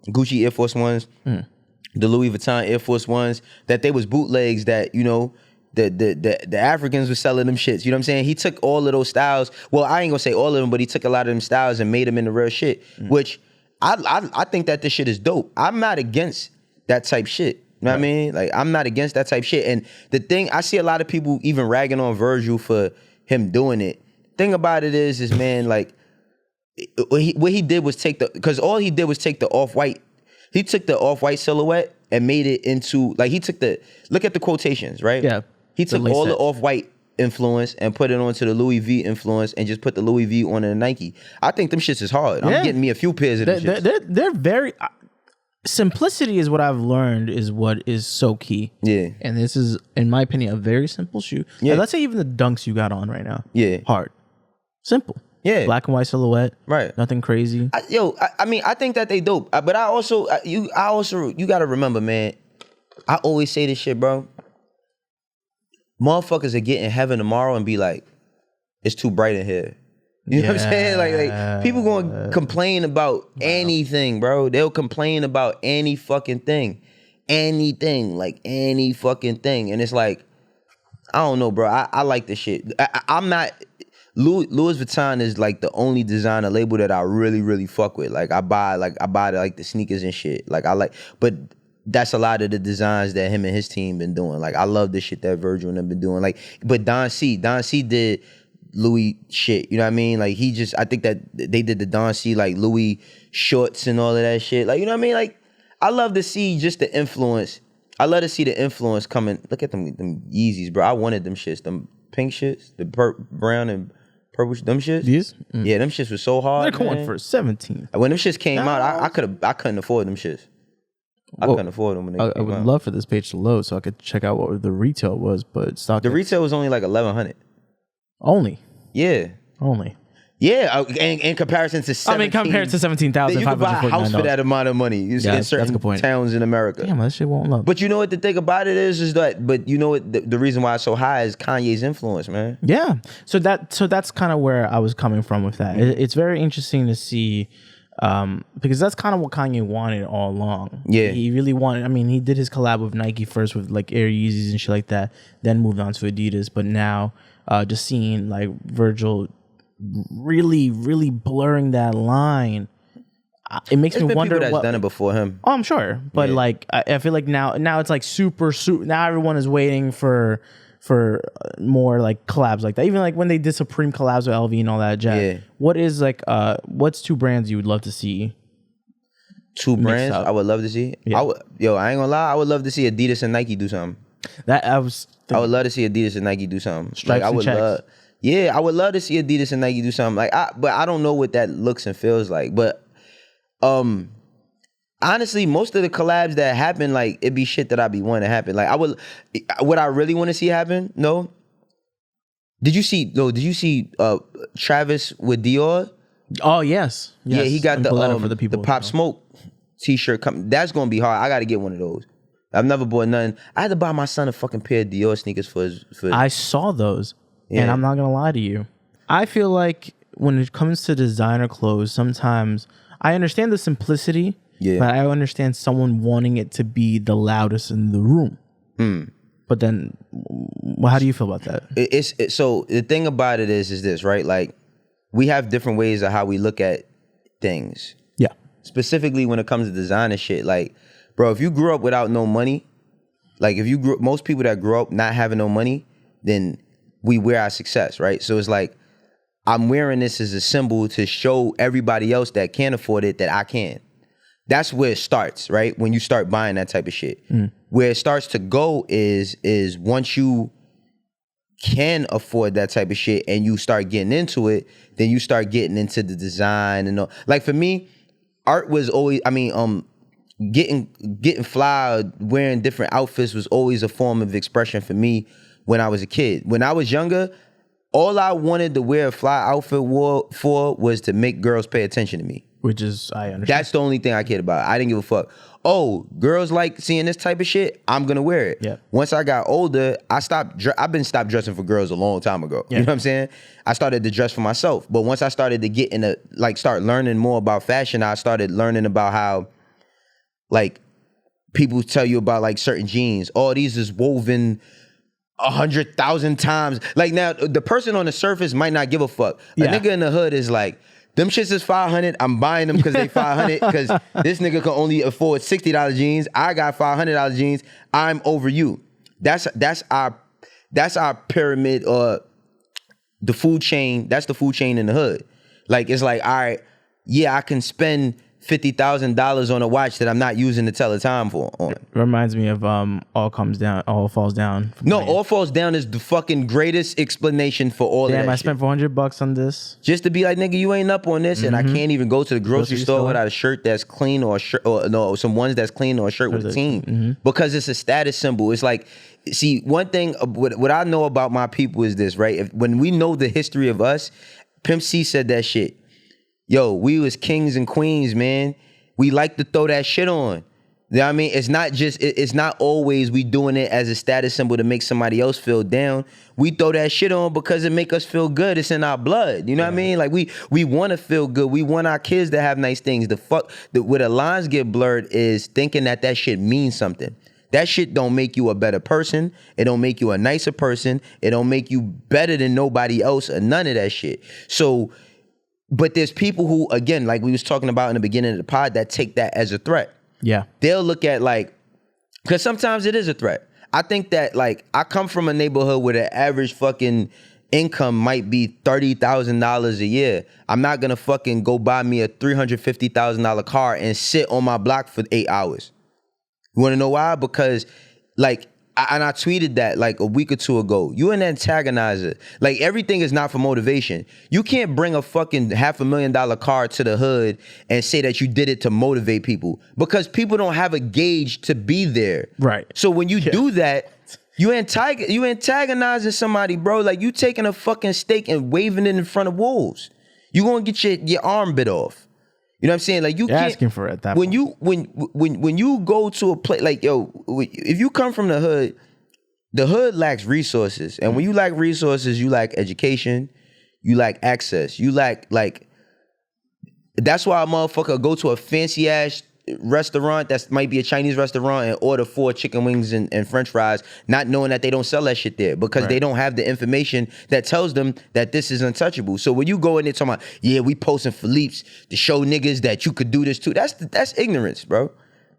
Gucci Air Force Ones, the Louis Vuitton Air Force Ones, that they was bootlegs that the Africans were selling them shits. You know what I'm saying? He took all of those styles. Well, I ain't gonna say all of them, but he took a lot of them styles and made them into real shit, which. I think that this shit is dope. I'm not against that type shit. You know what I mean? Like, I'm not against that type shit. And the thing, I see a lot of people even ragging on Virgil for him doing it. Thing about it is man, like, what he did was because all he did was take the off-white. He took the off-white silhouette and made it into, like, look at the quotations, right? Yeah. He took all the off-white influence and put it onto the Louis V influence and just put the Louis V on the Nike. I think them shits is hard. I'm getting me a few pairs of them shits. They're very... simplicity is what I've learned is what is so key. Yeah. And this is, in my opinion, a very simple shoe. Yeah. Like, let's say even the dunks you got on right now. Yeah. Hard. Simple. Yeah. Black and white silhouette. Right. Nothing crazy. I mean, I think that they dope. But you got to remember, man, I always say this shit, bro. Motherfuckers are getting heaven tomorrow and be like, it's too bright in here. You know what I'm saying? Like people gonna complain about anything, bro. They'll complain about any fucking thing. Anything, like any fucking thing. And it's like, I don't know, bro. I like this shit. I'm not, Louis Vuitton is like the only designer label that I really, really fuck with. Like I buy like the sneakers and shit. Like but that's a lot of the designs that him and his team been doing. Like I love the shit that Virgil and them been doing. Like, but Don C did Louis shit, you know what I mean? Like I think that they did the Don C like Louis shorts and all of that shit. Like, you know what I mean? Like, I love to see just the influence. I love to see the influence coming. Look at them Yeezys, bro. I wanted them shits, them pink shits, the brown and purple, them shits. These? Yeah, them shits was so hard. They're going for 17. When them shits came out, I couldn't afford them shits. I couldn't afford them when they came out. I would love for this page to load so I could check out what the retail was, but stock. The retail was only like $1,100. Only. Yeah. Only. Yeah, in comparison to 17. I mean, compared to 17,000, you could buy a house for that amount of money. Yeah, in certain that's a good point. Towns in America. Damn, that shit won't load. But you know what the thing about it is that, but you know what the reason why it's so high is Kanye's influence, man. Yeah. So that's kind of where I was coming from with that. It's very interesting to see, because that's kind of what Kanye wanted all along. Yeah. He really wanted, I mean, he did his collab with Nike first with like Air Yeezys and shit like that, then moved on to Adidas, but now just seeing like Virgil really, really blurring that line, it makes me wonder people that's done it before him. Oh, I'm sure, but yeah. Like I feel like now it's like super. Now everyone is waiting for more like collabs like that. Even like when they did Supreme collabs with LV and all that jazz. Yeah. What is like what's two brands you would love to see? Two brands I would love to see. Yeah. I ain't gonna lie. I would love to see Adidas and Nike do something. I would love to see Adidas and Nike do something. Stripes like I would and love. Yeah, I would love to see Adidas and Nike do something. Like, but I don't know what that looks and feels like. But honestly, most of the collabs that happen, like, it be shit that I be wanting to happen. Like, what I really want to see happen? No. Did you see Travis with Dior? Oh yes. Yeah, he got for the people the Pop Smoke t-shirt coming. That's gonna be hard. I got to get one of those. I've never bought nothing. I had to buy my son a fucking pair of Dior sneakers for I saw those. Yeah. And I'm not gonna lie to you. I feel like when it comes to designer clothes, sometimes I understand the simplicity, but I understand someone wanting it to be the loudest in the room. But then, how do you feel about that? So the thing about it is this, right? Like, we have different ways of how we look at things. Yeah. Specifically when it comes to designer shit. Like, bro, if you grew up without no money, like most people that grew up not having no money, then we wear our success, right? So it's like, I'm wearing this as a symbol to show everybody else that can't afford it that I can. That's where it starts, right? When you start buying that type of shit. Where it starts to go is once you can afford that type of shit and you start getting into it, then you start getting into the design and all. Like for me, art was always, getting fly, wearing different outfits was always a form of expression for me when I was a kid. When I was younger, all I wanted to wear a fly outfit for was to make girls pay attention to me. Which is, I understand. That's the only thing I cared about. I didn't give a fuck. Oh, girls like seeing this type of shit, I'm gonna wear it. Yeah. Once I got older, I've been stopped dressing for girls a long time ago. Yeah. You know what I'm saying? I started to dress for myself. But once I started to start learning more about fashion, I started learning about how, like, people tell you about like certain jeans. Oh, these is woven 100,000 times. Like, now the person on the surface might not give a fuck. A nigga in the hood is like, them shits is 500. I'm buying them because they 500. Because this nigga can only afford $60 jeans. I got $500 jeans. I'm over you. That's our pyramid or the food chain. That's the food chain in the hood. Like, it's like, all right, yeah, I can spend $50,000 on a watch that I'm not using to tell the time for. On. It reminds me of All Falls Down. No, All Falls Down is the fucking greatest explanation for all of that. Damn, I spent $400 on this just to be like, nigga, you ain't up on this, and I can't even go to the grocery store without a shirt that's clean or a shirt, or no, some ones that's clean or a shirt with a team because it's a status symbol. It's like, see, one thing what I know about my people is this, right? When we know the history of us, Pimp C said that shit. Yo, we was kings and queens, man. We like to throw that shit on. You know what I mean? It's not always we doing it as a status symbol to make somebody else feel down. We throw that shit on because it make us feel good. It's in our blood. You know what I mean? Like we want to feel good. We want our kids to have nice things. Where the lines get blurred is thinking that shit means something. That shit don't make you a better person. It don't make you a nicer person. It don't make you better than nobody else or none of that shit. So, but there's people who, again, like we was talking about in the beginning of the pod, that take that as a threat. Yeah. They'll look at like, because sometimes it is a threat. I think that like, I come from a neighborhood where the average fucking income might be $30,000 a year. I'm not gonna fucking go buy me a $350,000 car and sit on my block for 8 hours. You wanna know why? Because like, I tweeted that like a week or two ago. You an antagonizer. Like everything is not for motivation. You can't bring a fucking $500,000 car to the hood and say that you did it to motivate people because people don't have a gauge to be there. Right. So when you do that, you antagonizing somebody, bro. Like you taking a fucking steak and waving it in front of wolves. You gonna get your arm bit off. You know what I'm saying? Like you're asking for it at that point. When you go to a place like, yo, if you come from the hood lacks resources. And when you lack resources, you lack education, you lack access, you lack that's why a motherfucker go to a fancy ass restaurant that might be a Chinese restaurant and order 4 chicken wings and french fries, not knowing that they don't sell that shit there because they don't have the information that tells them that this is untouchable. So when you go in there talking about, yeah, we posting Philippe's to show niggas that you could do this too, that's ignorance, bro.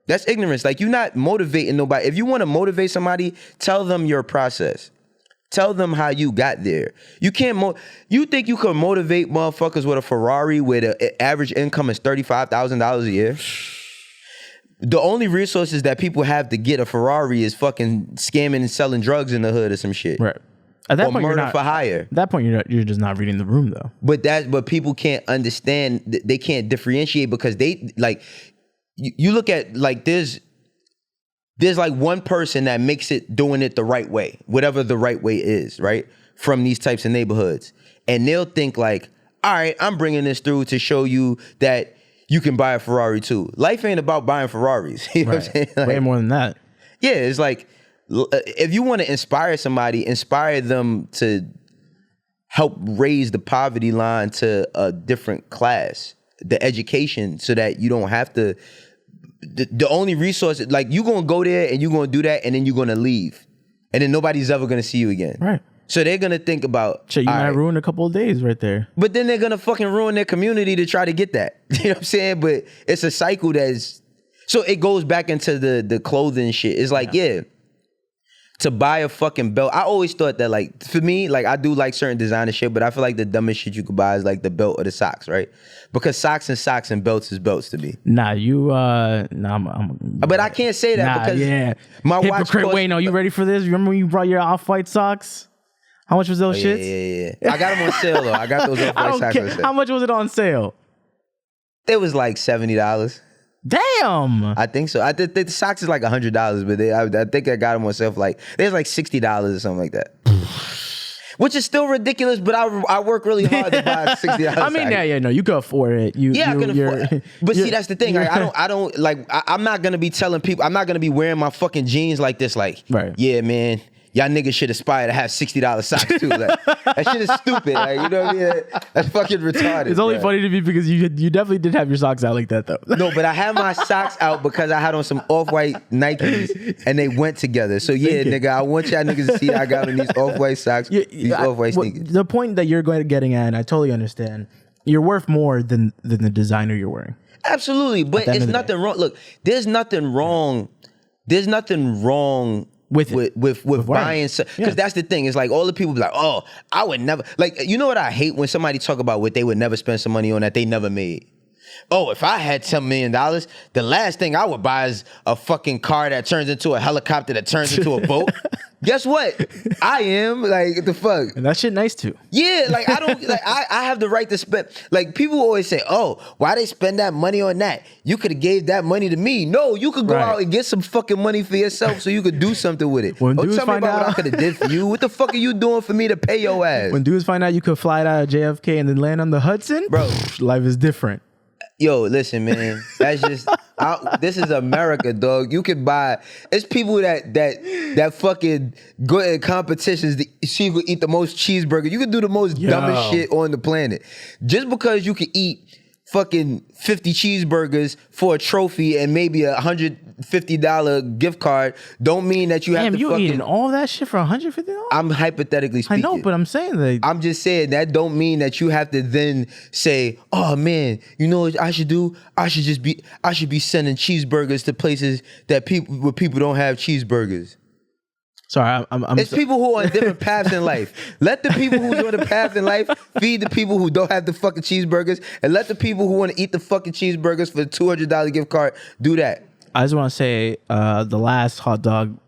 That's ignorance. Like you're not motivating nobody. If you want to motivate somebody, tell them your process. Tell them how you got there. You can't you think you can motivate motherfuckers with a Ferrari where the average income is $35,000 a year? The only resources that people have to get a Ferrari is fucking scamming and selling drugs in the hood or some shit. Right. At that point, murder for hire. At that point, you're just not reading the room though. But people can't understand. They can't differentiate because they like. You look at like there's like one person that makes it doing it the right way, whatever the right way is, right? From these types of neighborhoods, and they'll think like, all right, I'm bringing this through to show you that you can buy a Ferrari too. Life ain't about buying Ferraris. You know what I'm saying? Like, way more than that. Yeah, it's like, if you want to inspire somebody, inspire them to help raise the poverty line to a different class, the education, so that you don't have to, the only resource, like you gonna go there and you gonna do that and then you're gonna leave. And then nobody's ever gonna see you again. Right. So they're gonna think about, shit, you might ruin a couple of days right there. But then they're gonna fucking ruin their community to try to get that. You know what I'm saying? But it's a cycle that's, so it goes back into the clothing shit. It's like, yeah, to buy a fucking belt. I always thought that like, for me, like I do like certain designer shit, but I feel like the dumbest shit you could buy is like the belt or the socks, right? Because socks and belts is belts to me. Nah, but I can't say that because my watch cost, Wayno, you ready for this? Remember when you brought your Off-White socks? How much was those shits? Yeah. I got them on sale though. I got those Off-White socks on sale. How much was it on sale? It was like $70. Damn. I think so. I think the socks is like $100, but I think I got them on sale for like, there's like $60 or something like that. Which is still ridiculous, but I work really hard to buy $60. I mean, no, you can afford it. I can afford it. But see, that's the thing. Like, I don't like. I'm not gonna be telling people. I'm not gonna be wearing my fucking jeans like this. Like, right. Yeah, man. Y'all niggas should aspire to have $60 socks too. Like, that shit is stupid. Like, you know what I mean? That's fucking retarded. It's only funny to me because you definitely did have your socks out like that though. No, but I had my socks out because I had on some Off-White Nikes and they went together. So yeah, nigga, I want y'all niggas to see I got on these Off-White socks, these Off-White sneakers. The point that you're getting at, and I totally understand, you're worth more than the designer you're wearing. Absolutely, but it's nothing wrong. Look, there's nothing wrong. There's nothing wrong with buying, because that's the thing. It's like all the people be like, oh, I would never, like, you know what I hate when somebody talk about what they would never spend some money on that they never made. Oh, if I had $10 million, the last thing I would buy is a fucking car that turns into a helicopter that turns into a boat. Guess what? I am like the fuck. And that shit nice too. Yeah, like I don't like I have the right to spend. Like people always say, "Oh, why they spend that money on that? You could have gave that money to me." No, you could go out and get some fucking money for yourself so you could do something with it. When Don't tell me about what I could have did for you. What the fuck are you doing for me to pay your ass? When dudes find out you could fly out of JFK and then land on the Hudson, bro, life is different. Yo, listen, man. That's just this is America, dog. You can buy. It's people that fucking go in competitions to see who can eat the most cheeseburger. You can do the most dumbest shit on the planet. Just because you can eat fucking 50 cheeseburgers for a trophy and maybe $150 gift card don't mean that you have to you eating all that shit for $150? I'm hypothetically speaking. I know, but I'm saying that. I'm just saying that don't mean that you have to then say, oh man, you know what I should do? I should be sending cheeseburgers to places that where people don't have cheeseburgers. Sorry, it's people who are on different paths in life. Let the people who's on the path in life feed the people who don't have the fucking cheeseburgers, and let the people who want to eat the fucking cheeseburgers for the $200 gift card do that. I just want to say the last hot dog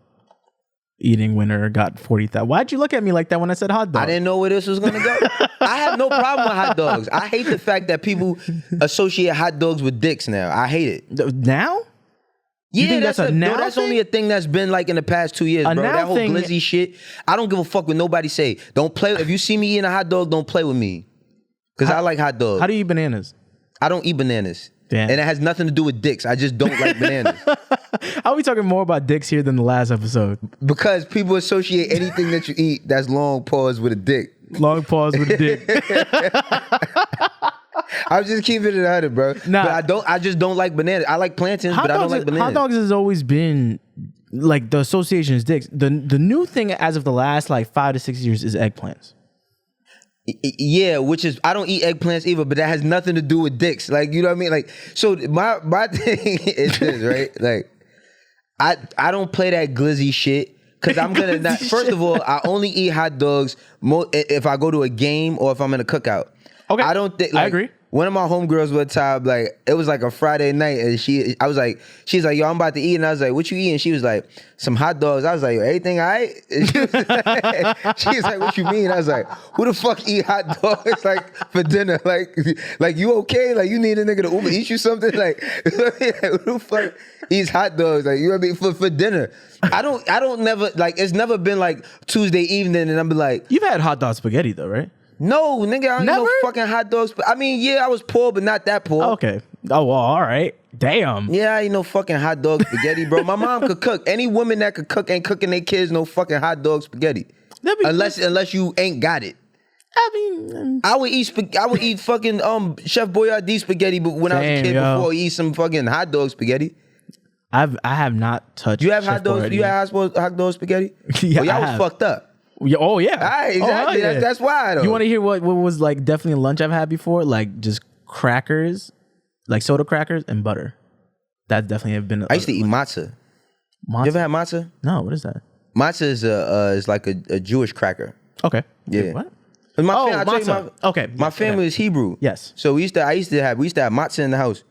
eating winner got 40,000. Why'd you look at me like that when I said hot dog? I didn't know where this was gonna go. I have no problem with hot dogs. I hate the fact that people associate hot dogs with dicks now. I hate it. Now? Yeah, that's only a thing that's been like in the past 2 years, bro. That whole glizzy shit. I don't give a fuck what nobody say. Don't play. If you see me eating a hot dog, don't play with me. Because I like hot dogs. How do you eat bananas? I don't eat bananas. Damn. And it has nothing to do with dicks. I just don't like bananas. How are we talking more about dicks here than the last episode? Because people associate anything that you eat that's long pause with a dick. Long pause with a dick. I'm just keeping it 100, bro. Nah. But I just don't like bananas. I like plantains, but I don't like bananas. Hot dogs has always been like the association is dicks. The new thing as of the last like 5 to 6 years is eggplants. Yeah, which is I don't eat eggplants either, but that has nothing to do with dicks. Like, you know what I mean? Like, so my thing is this, right? Like, I don't play that glizzy shit because I'm gonna not. First of all, I only eat hot dogs if I go to a game or if I'm in a cookout. Okay, I don't think. Like, I agree. One of my homegirls one time, like, it was like a Friday night, and she's like, yo, I'm about to eat, and I was like, what you eating? She was like, some hot dogs. I was like, yo, everything all right? She was like, what you mean? I was like, who the fuck eat hot dogs like for dinner? Like you okay? Like you need a nigga to Uber eat you something? Like who the fuck eats hot dogs? Like you know what I mean for dinner? I don't never like it's never been like Tuesday evening, and I'm like, you've had hot dog spaghetti though, right? No, nigga, I don't eat no fucking hot dogs. I mean, yeah, I was poor, but not that poor. Okay. Oh, well, all right. Damn. Yeah, I ain't no fucking hot dog spaghetti, bro. My mom could cook. Any woman that could cook ain't cooking their kids no fucking hot dog spaghetti. Unless you ain't got it. I mean, I would eat fucking Chef Boyardee spaghetti, but when I was a kid before I eat some fucking hot dog spaghetti. I have not touched. You have hot dogs? You have hot dog spaghetti? Yeah, y'all was fucked up. Oh yeah. All right, exactly. Yeah. That's why. You want to hear what was like definitely a lunch I've had before? Like just crackers, like soda crackers and butter. That definitely have been. I used to eat matzah. You ever had matzah? No. What is that? Matzah is like a Jewish cracker. Okay. Yeah. Wait, what? Matzah. My family is Hebrew. Yes. So we used to have matzah in the house.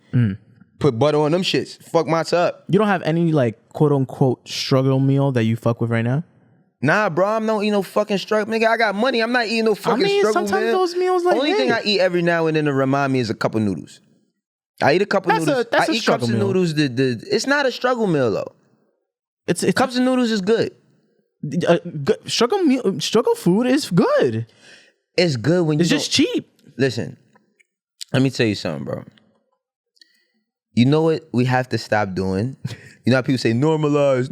Put butter on them shits. Fuck matzah up. You don't have any like quote unquote struggle meal that you fuck with right now? Nah, bro, I'm not eating no fucking struggle. Nigga, I got money. I'm not eating no fucking struggle, sometimes man. those meals like Only thing I eat every now and then to remind me is a cup of noodles. I eat a cup of noodles. I eat cups of noodles. It's not a struggle meal though. It's cups of noodles is good. Struggle food is good. It's good when it's just cheap. Listen, let me tell you something, bro. You know what we have to stop doing? You know how people say normalize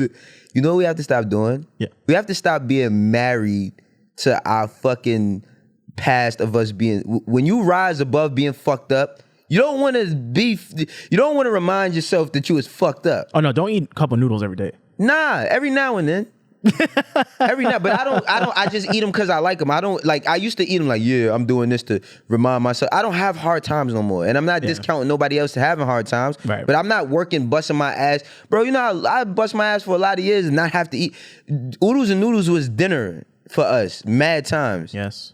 it. You know what we have to stop doing? Yeah. We have to stop being married to our fucking past of us being. When you rise above being fucked up, you don't want to remind yourself that you was fucked up. Oh no, don't eat a cup of noodles every day. Nah, every now and then. Every night, but I just eat them because I like them. I don't like. I used to eat them like, yeah, I'm doing this to remind myself. I don't have hard times no more, and I'm not discounting nobody else to having hard times. Right. But I'm not working, busting my ass, bro. You know, I bust my ass for a lot of years and not have to eat. Oodles and noodles was dinner for us, mad times. Yes.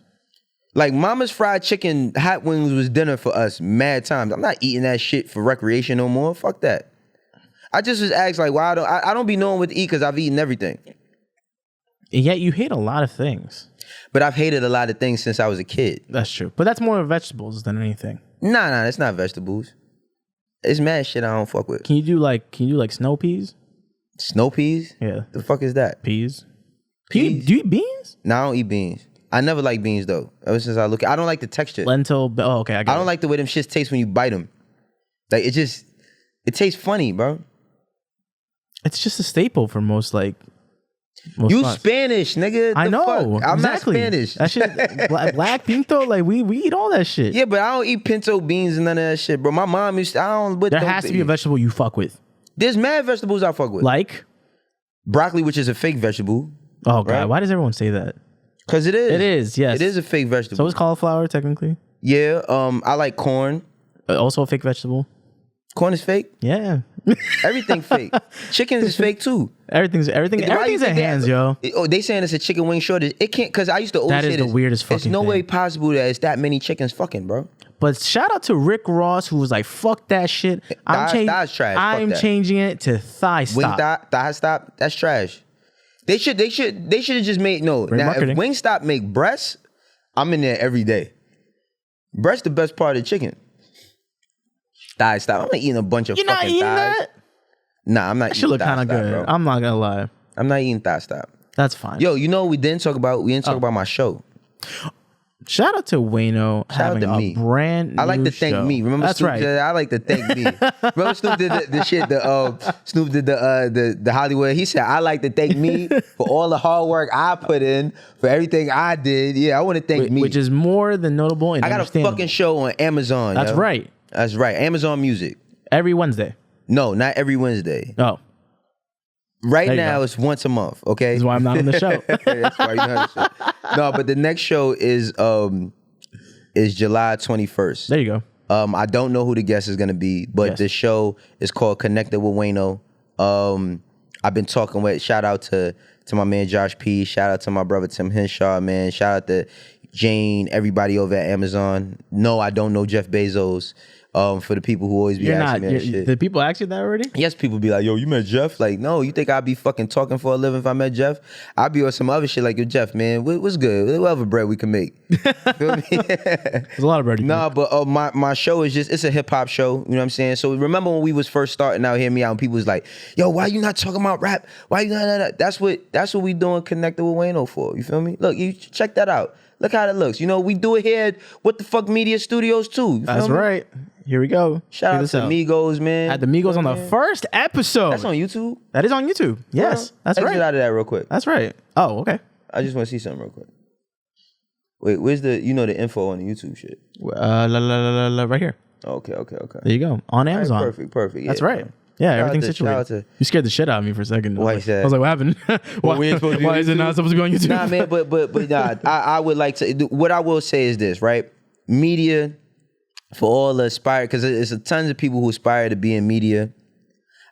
Like Mama's fried chicken, hot wings was dinner for us mad times. I'm not eating that shit for recreation no more. Fuck that. I just was asked like, why I don't be knowing what to eat because I've eaten everything. And yet you hate a lot of things. But I've hated a lot of things since I was a kid. That's true. But that's more vegetables than anything. Nah, that's not vegetables. It's mad shit I don't fuck with. Can you do like snow peas? Snow peas? Yeah. The fuck is that? Peas. Do you eat beans? No, I don't eat beans. I never like beans though. Ever since I don't like the texture. Lentil. Oh, okay. I don't like the way them shits taste when you bite them. Like it tastes funny, bro. It's just a staple for most you spots. Spanish, nigga. I know. Fuck? I'm exactly. not Spanish. That shit, black pinto, like we eat all that shit. Yeah, but I don't eat pinto beans and none of that shit, bro. My mom used to, there has to be a vegetable you fuck with. There's mad vegetables I fuck with. Like? Broccoli, which is a fake vegetable. Oh, God. Right? Why does everyone say that? Because it is. It is, yes. It is a fake vegetable. So is cauliflower, technically? Yeah. I like corn. Also a fake vegetable? Corn is fake? Yeah. Everything fake. Chicken is fake too. Everything's in hands, yo. They saying it's a chicken wing shortage. It can't, because I used to always say that is the weirdest fucking thing. There's no way possible that it's that many chickens fucking, bro. But shout out to Rick Ross, who was like, fuck that shit. Thigh's trash. I'm changing it to thigh stop. Thigh stop? That's trash. They should have just made, no. Great now, marketing. If Wingstop make breasts, I'm in there every day. Breast the best part of the chicken. Thigh stop. I'm not eating a bunch of fucking thighs. You're not eating that? Nah, I'm not eating thigh stop. That should look kind of good. Bro. I'm not gonna lie. I'm not eating thigh stop. That's fine. Yo, you know what we didn't talk about? We didn't talk about my show. Shout out to Wayno having a brand new I like to thank show. me. Remember That's Snoop? right. I like to thank me. Remember Snoop did the shit. Snoop did the Hollywood. He said, "I like to thank me for all the hard work I put in, for everything I did." Yeah, I want to thank me, which is more than notable. And I got a fucking show on Amazon. That's right. That's right. Amazon Music. Every Wednesday. No, not every Wednesday. Oh. Right now, it's once a month, okay? That's why I'm not on the show. That's why you're not on the show. No, but the next show is July 21st. There you go. I don't know who the guest is going to be, but the show is called Connected with Wayno. I've been talking with, shout out to my man Josh P. Shout out to my brother Tim Henshaw, man. Shout out to Jane, everybody over at Amazon. No, I don't know Jeff Bezos. For the people who always be asking me that shit. Did people ask you that already? Yes, people be like, yo, you met Jeff? Like, no, you think I'd be fucking talking for a living if I met Jeff? I'd be on some other shit like, yo, Jeff, man, what's good? Whatever bread we can make. Feel me? There's a lot of bread. Nah, but my show is it's a hip hop show. You know what I'm saying? So remember when we was first starting out, hear me out, and people was like, yo, why you not talking about rap? Why you not? That's what we doing Connected with Wayno for. You feel me? Look, you check that out. Look how it looks. You know, we do it here at What the Fuck Media Studios too. That's right. Here we go. Shout out to Migos, man. Had the Migos on the first episode. That's on YouTube? That is on YouTube. Yes, that's right. Exit out of that real quick. That's right. Oh, okay. I just want to see something real quick. Wait, where's the info on the YouTube shit? Right here. Okay. There you go. On Amazon. Right, perfect. Yeah, that's right. Yeah, everything's situated. You scared the shit out of me for a second. I was like, what happened? Why is it not supposed to be on YouTube? Nah, man, but nah, I would like to, what I will say is this, right? Media, for all the aspire, because it's a tons of people who aspire to be in media.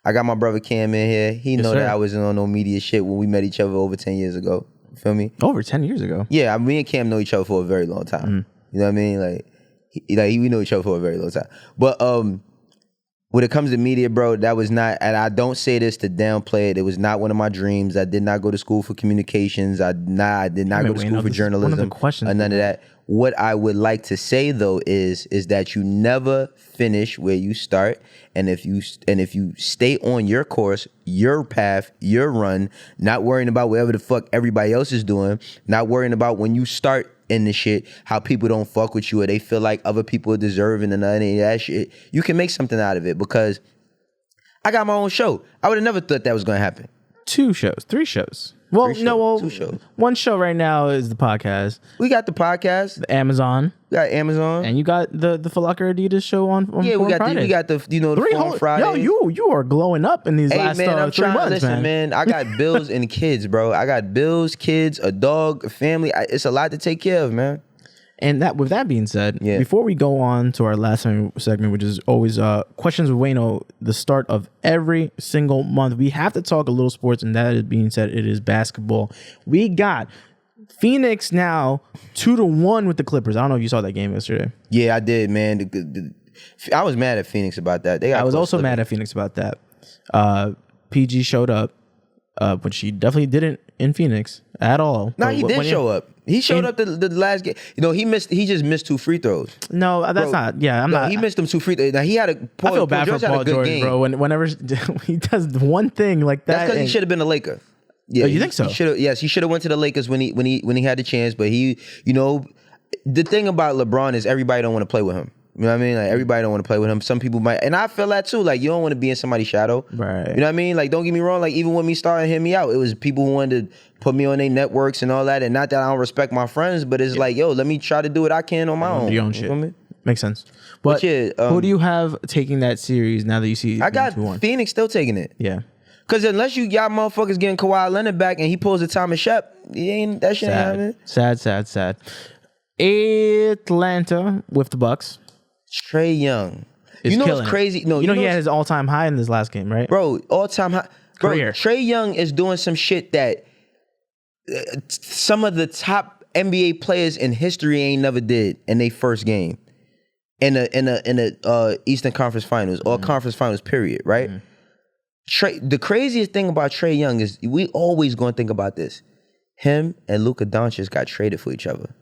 I got my brother Cam in here. He know that I wasn't on no media shit when we met each other over 10 years ago. You feel me? Over 10 years ago? Yeah, me and Cam know each other for a very long time. Mm-hmm. You know what I mean? We know each other for a very long time. But when it comes to media, bro, that was not, and I don't say this to downplay it, it was not one of my dreams. I did not go to school for communications. I did not go to school for journalism or none of that. What I would like to say though is that you never finish where you start, and if you stay on your course, your path, your run, not worrying about whatever the fuck everybody else is doing, not worrying about when you start in the shit, how people don't fuck with you or they feel like other people are deserving and any of that shit, you can make something out of it. Because I got my own show. I would have never thought that was going to happen. 2 shows, 3 shows. Well, 2 shows. 1 show right now is the podcast. We got the podcast, the Amazon. We got Amazon, and you got the Foot Locker Adidas show on we got the the Friday. Yo, you are glowing up in these last 3 months, listen, man. I got bills and kids, bro. I got bills, kids, a dog, a family. It's a lot to take care of, man. And with that being said, before we go on to our last segment, which is always questions with Wayno, the start of every single month, we have to talk a little sports. And that being said, it is basketball. We got Phoenix now 2-1 with the Clippers. I don't know if you saw that game yesterday. Yeah, I did, man. I was mad at Phoenix about that. I was also mad at Phoenix about that. PG showed up, but she definitely didn't in Phoenix at all. No, he did show up. He showed up the last game. You know, he just missed 2 free throws. No, that's not. Yeah, I'm not. He missed them 2 free throws. Now he had a. I feel bad for Paul George, bro. Whenever he does one thing like that, that's because he should have been a Laker. Yeah, you think so? Yes, he should have went to the Lakers when he had the chance. But he, you know, the thing about LeBron is everybody don't want to play with him. You know what I mean? Like everybody don't want to play with him. Some people might, and I feel that too. Like you don't want to be in somebody's shadow. Right. You know what I mean? Like don't get me wrong. Like even when me starting hear me out, it was people who wanted to put me on their networks and all that. And not that I don't respect my friends, but it's like, yo, let me try to do what I can on my own. Your own shit. You know Makes sense. But yeah, who do you have taking that series now that you see? I got Phoenix still taking it. Yeah. Because unless y'all motherfuckers getting Kawhi Leonard back and he pulls a Thomas Shep, that shit ain't happening. Sad. Atlanta with the Bucks. Trae Young. You know what's crazy? No, you know he had his all-time high in this last game, right? Bro, all-time high. Bro, Career. Trae Young is doing some shit that some of the top NBA players in history ain't never did in their first game. In a Eastern Conference Finals or Conference Finals period, right? The craziest thing about Trae Young is we always going to think about this. Him and Luka Doncic got traded for each other.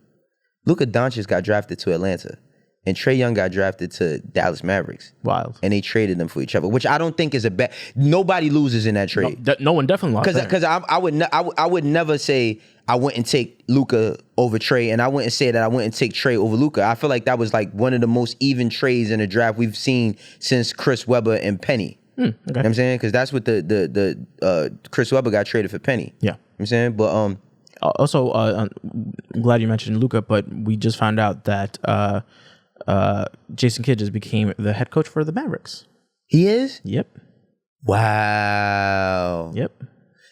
Luka Doncic got drafted to Atlanta, and Trae Young got drafted to Dallas Mavericks. Wild. And they traded them for each other, which I don't think is a bad. Nobody loses in that trade. No one definitely lost. Because I would never say I wouldn't take Luka over Trae, and I wouldn't say that I wouldn't take Trae over Luka. I feel like that was like one of the most even trades in the draft we've seen since Chris Webber and Penny. Okay. You know what I'm saying? Because that's what the Chris Webber got traded for Penny. Yeah. You know what I'm saying? But also, I'm glad you mentioned Luka, but we just found out that Jason Kidd just became the head coach for the Mavericks. He is? Yep. Wow. Yep.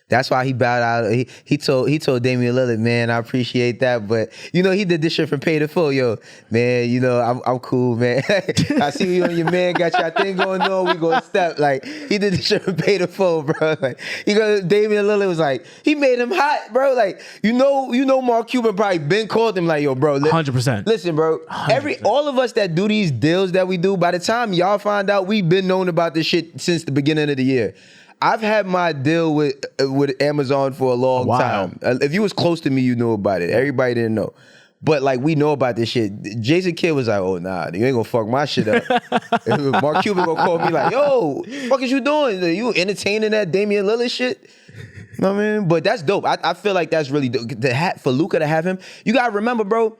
That's why he bowed out. He told Damian Lillard, man, I appreciate that, but you know he did this shit for pay to full, yo, man. You know I'm cool, man. I see you and your man got your thing going on. We gonna step like he did this shit for pay to full, bro. Like Damian Lillard was like he made him hot, bro. Like you know Mark Cuban probably been called him like, yo, bro. 100%. Listen, bro. 100%. All of us that do these deals that we do, by the time y'all find out, we've been known about this shit since the beginning of the year. I've had my deal with Amazon for a long time. If you was close to me, you knew about it. Everybody didn't know. But like we know about this shit. Jason Kidd was like, oh nah, you ain't gonna fuck my shit up. Mark Cuban gonna call me like, yo, what the fuck is you doing? You entertaining that Damian Lillard shit? You know what I mean? But that's dope. I feel like that's really dope. For Luka to have him. You gotta remember, bro,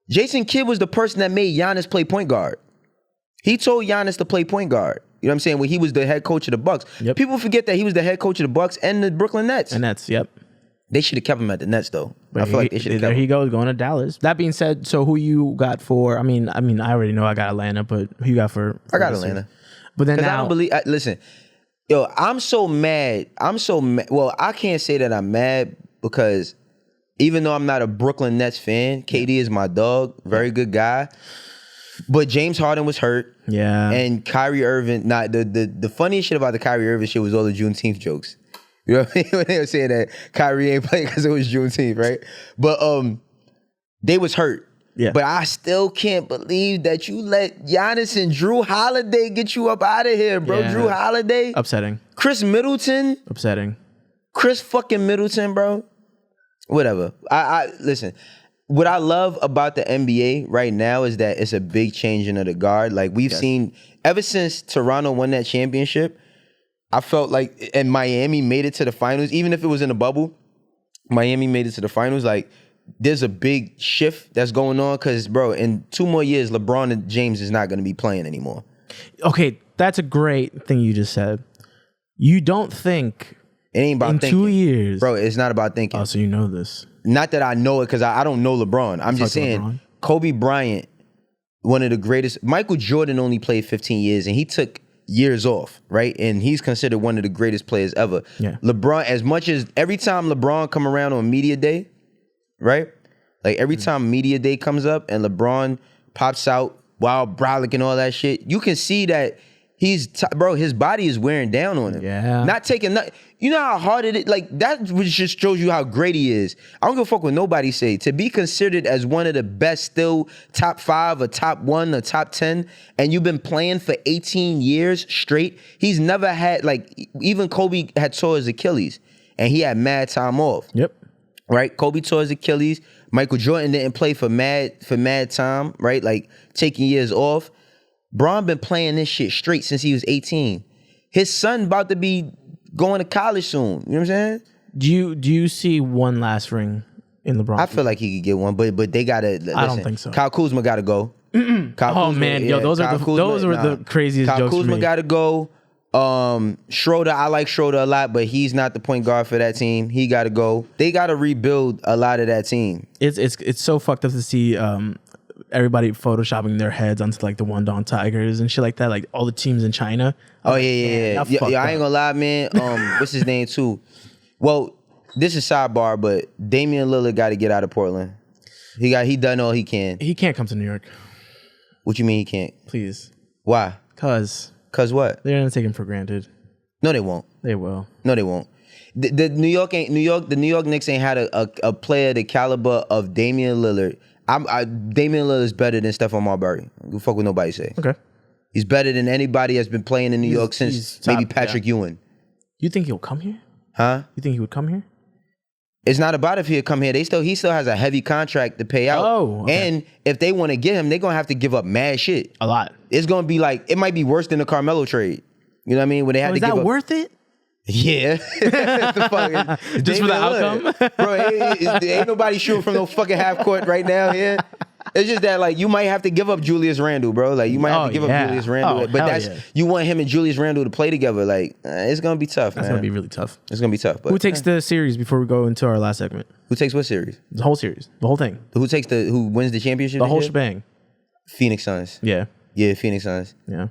Jason Kidd was the person that made Giannis play point guard. He told Giannis to play point guard. You know what I'm saying? When he was the head coach of the Bucks. Yep. People forget that he was the head coach of the Bucks and the Brooklyn Nets. And Nets, yep. They should have kept him at the Nets, though. But I feel like they should have kept him. There he goes, going to Dallas. That being said, so who you got for, I mean, I already know I got Atlanta, but who you got for I got Atlanta. But then now. I don't believe, listen, yo, I'm so mad. Well, I can't say that I'm mad because even though I'm not a Brooklyn Nets fan, KD is my dog, very good guy. But James Harden was hurt. Yeah. And Kyrie Irving, the funniest shit about the Kyrie Irving shit was all the Juneteenth jokes. You know what I mean? When they were saying that Kyrie ain't playing because it was Juneteenth, right? But they was hurt. Yeah. But I still can't believe that you let Giannis and Drew Holiday get you up out of here, bro. Yeah. Drew Holiday. Upsetting. Chris Middleton. Upsetting. Chris fucking Middleton, bro. Whatever. I listen. What I love about the NBA right now is that it's a big changing of the guard. Like we've seen ever since Toronto won that championship, I felt like, and Miami made it to the finals, even if it was in a bubble, Miami made it to the finals. Like there's a big shift that's going on because, bro, in 2 more years, LeBron and James is not going to be playing anymore. Okay, that's a great thing you just said. You don't think it ain't about in thinking. 2 years. Bro, it's not about thinking. Oh, so you know this. Not that I know it because I don't know LeBron. I'm just saying LeBron. Kobe Bryant, one of the greatest. Michael Jordan only played 15 years and he took years off, right? And he's considered one of the greatest players ever. Yeah. LeBron, as much as every time LeBron come around on media day, right? Like every time media day comes up and LeBron pops out while brolic and all that shit, you can see that bro, his body is wearing down on him. Yeah. Not taking nothing. You know how hard it is? Like, that just shows you how great he is. I don't give a fuck what nobody say. To be considered as one of the best, still top 5 or top 1 or top 10, and you've been playing for 18 years straight, he's never had, like, even Kobe had tore his Achilles, and he had mad time off. Yep. Right? Kobe tore his Achilles. Michael Jordan didn't play for mad time, right? Like, taking years off. Bron been playing this shit straight since he was 18. His son about to be going to college soon. You know what I'm saying? Do you see one last ring in LeBron? I feel like he could get one, but they gotta. Listen, I don't think so. Kyle Kuzma gotta go. Oh Kuzma, man, yo, those are the craziest Kyle jokes Kuzma for me. gotta go. Schroeder, I like Schroeder a lot, but he's not the point guard for that team. He gotta go. They gotta rebuild a lot of that team. It's so fucked up to see everybody photoshopping their heads onto like the Wandong Tigers and shit like that, like all the teams in China. Oh yeah. I ain't gonna lie, man. What's his name too? Well, this is sidebar, but Damian Lillard got to get out of Portland. He done all he can. He can't come to New York. What you mean he can't? Please. Why? Cause what? they're gonna take him for granted. No, they won't. They will. No, they won't. The New York Knicks ain't had a player the caliber of Damian Lillard. Damian Lillard is better than Stephon Marbury. Go fuck what nobody say. Okay. He's better than anybody that's been playing in New York since maybe Patrick Ewing. You think he'll come here? Huh? You think he would come here? It's not about if he'll come here. He still has a heavy contract to pay out. Oh, okay. And if they want to get him, they're gonna have to give up mad shit. A lot. It's gonna be like, it might be worse than the Carmelo trade. You know what I mean? When they had to give up. Is that worth it? Yeah. Just for the outcome? Bro, ain't nobody shooting from no fucking half court right now here. It's just that, like, you might have to give up Julius Randle, bro. Like, you might have to give up Julius Randle. But you want him and Julius Randle to play together. Like, it's going to be tough, man. It's going to be really tough. It's going to be tough. But who takes the series before we go into our last segment? Who takes what series? The whole series. The whole thing. Who wins the championship? The whole shebang. Phoenix Suns. Yeah. Yeah, Phoenix Suns. Yeah.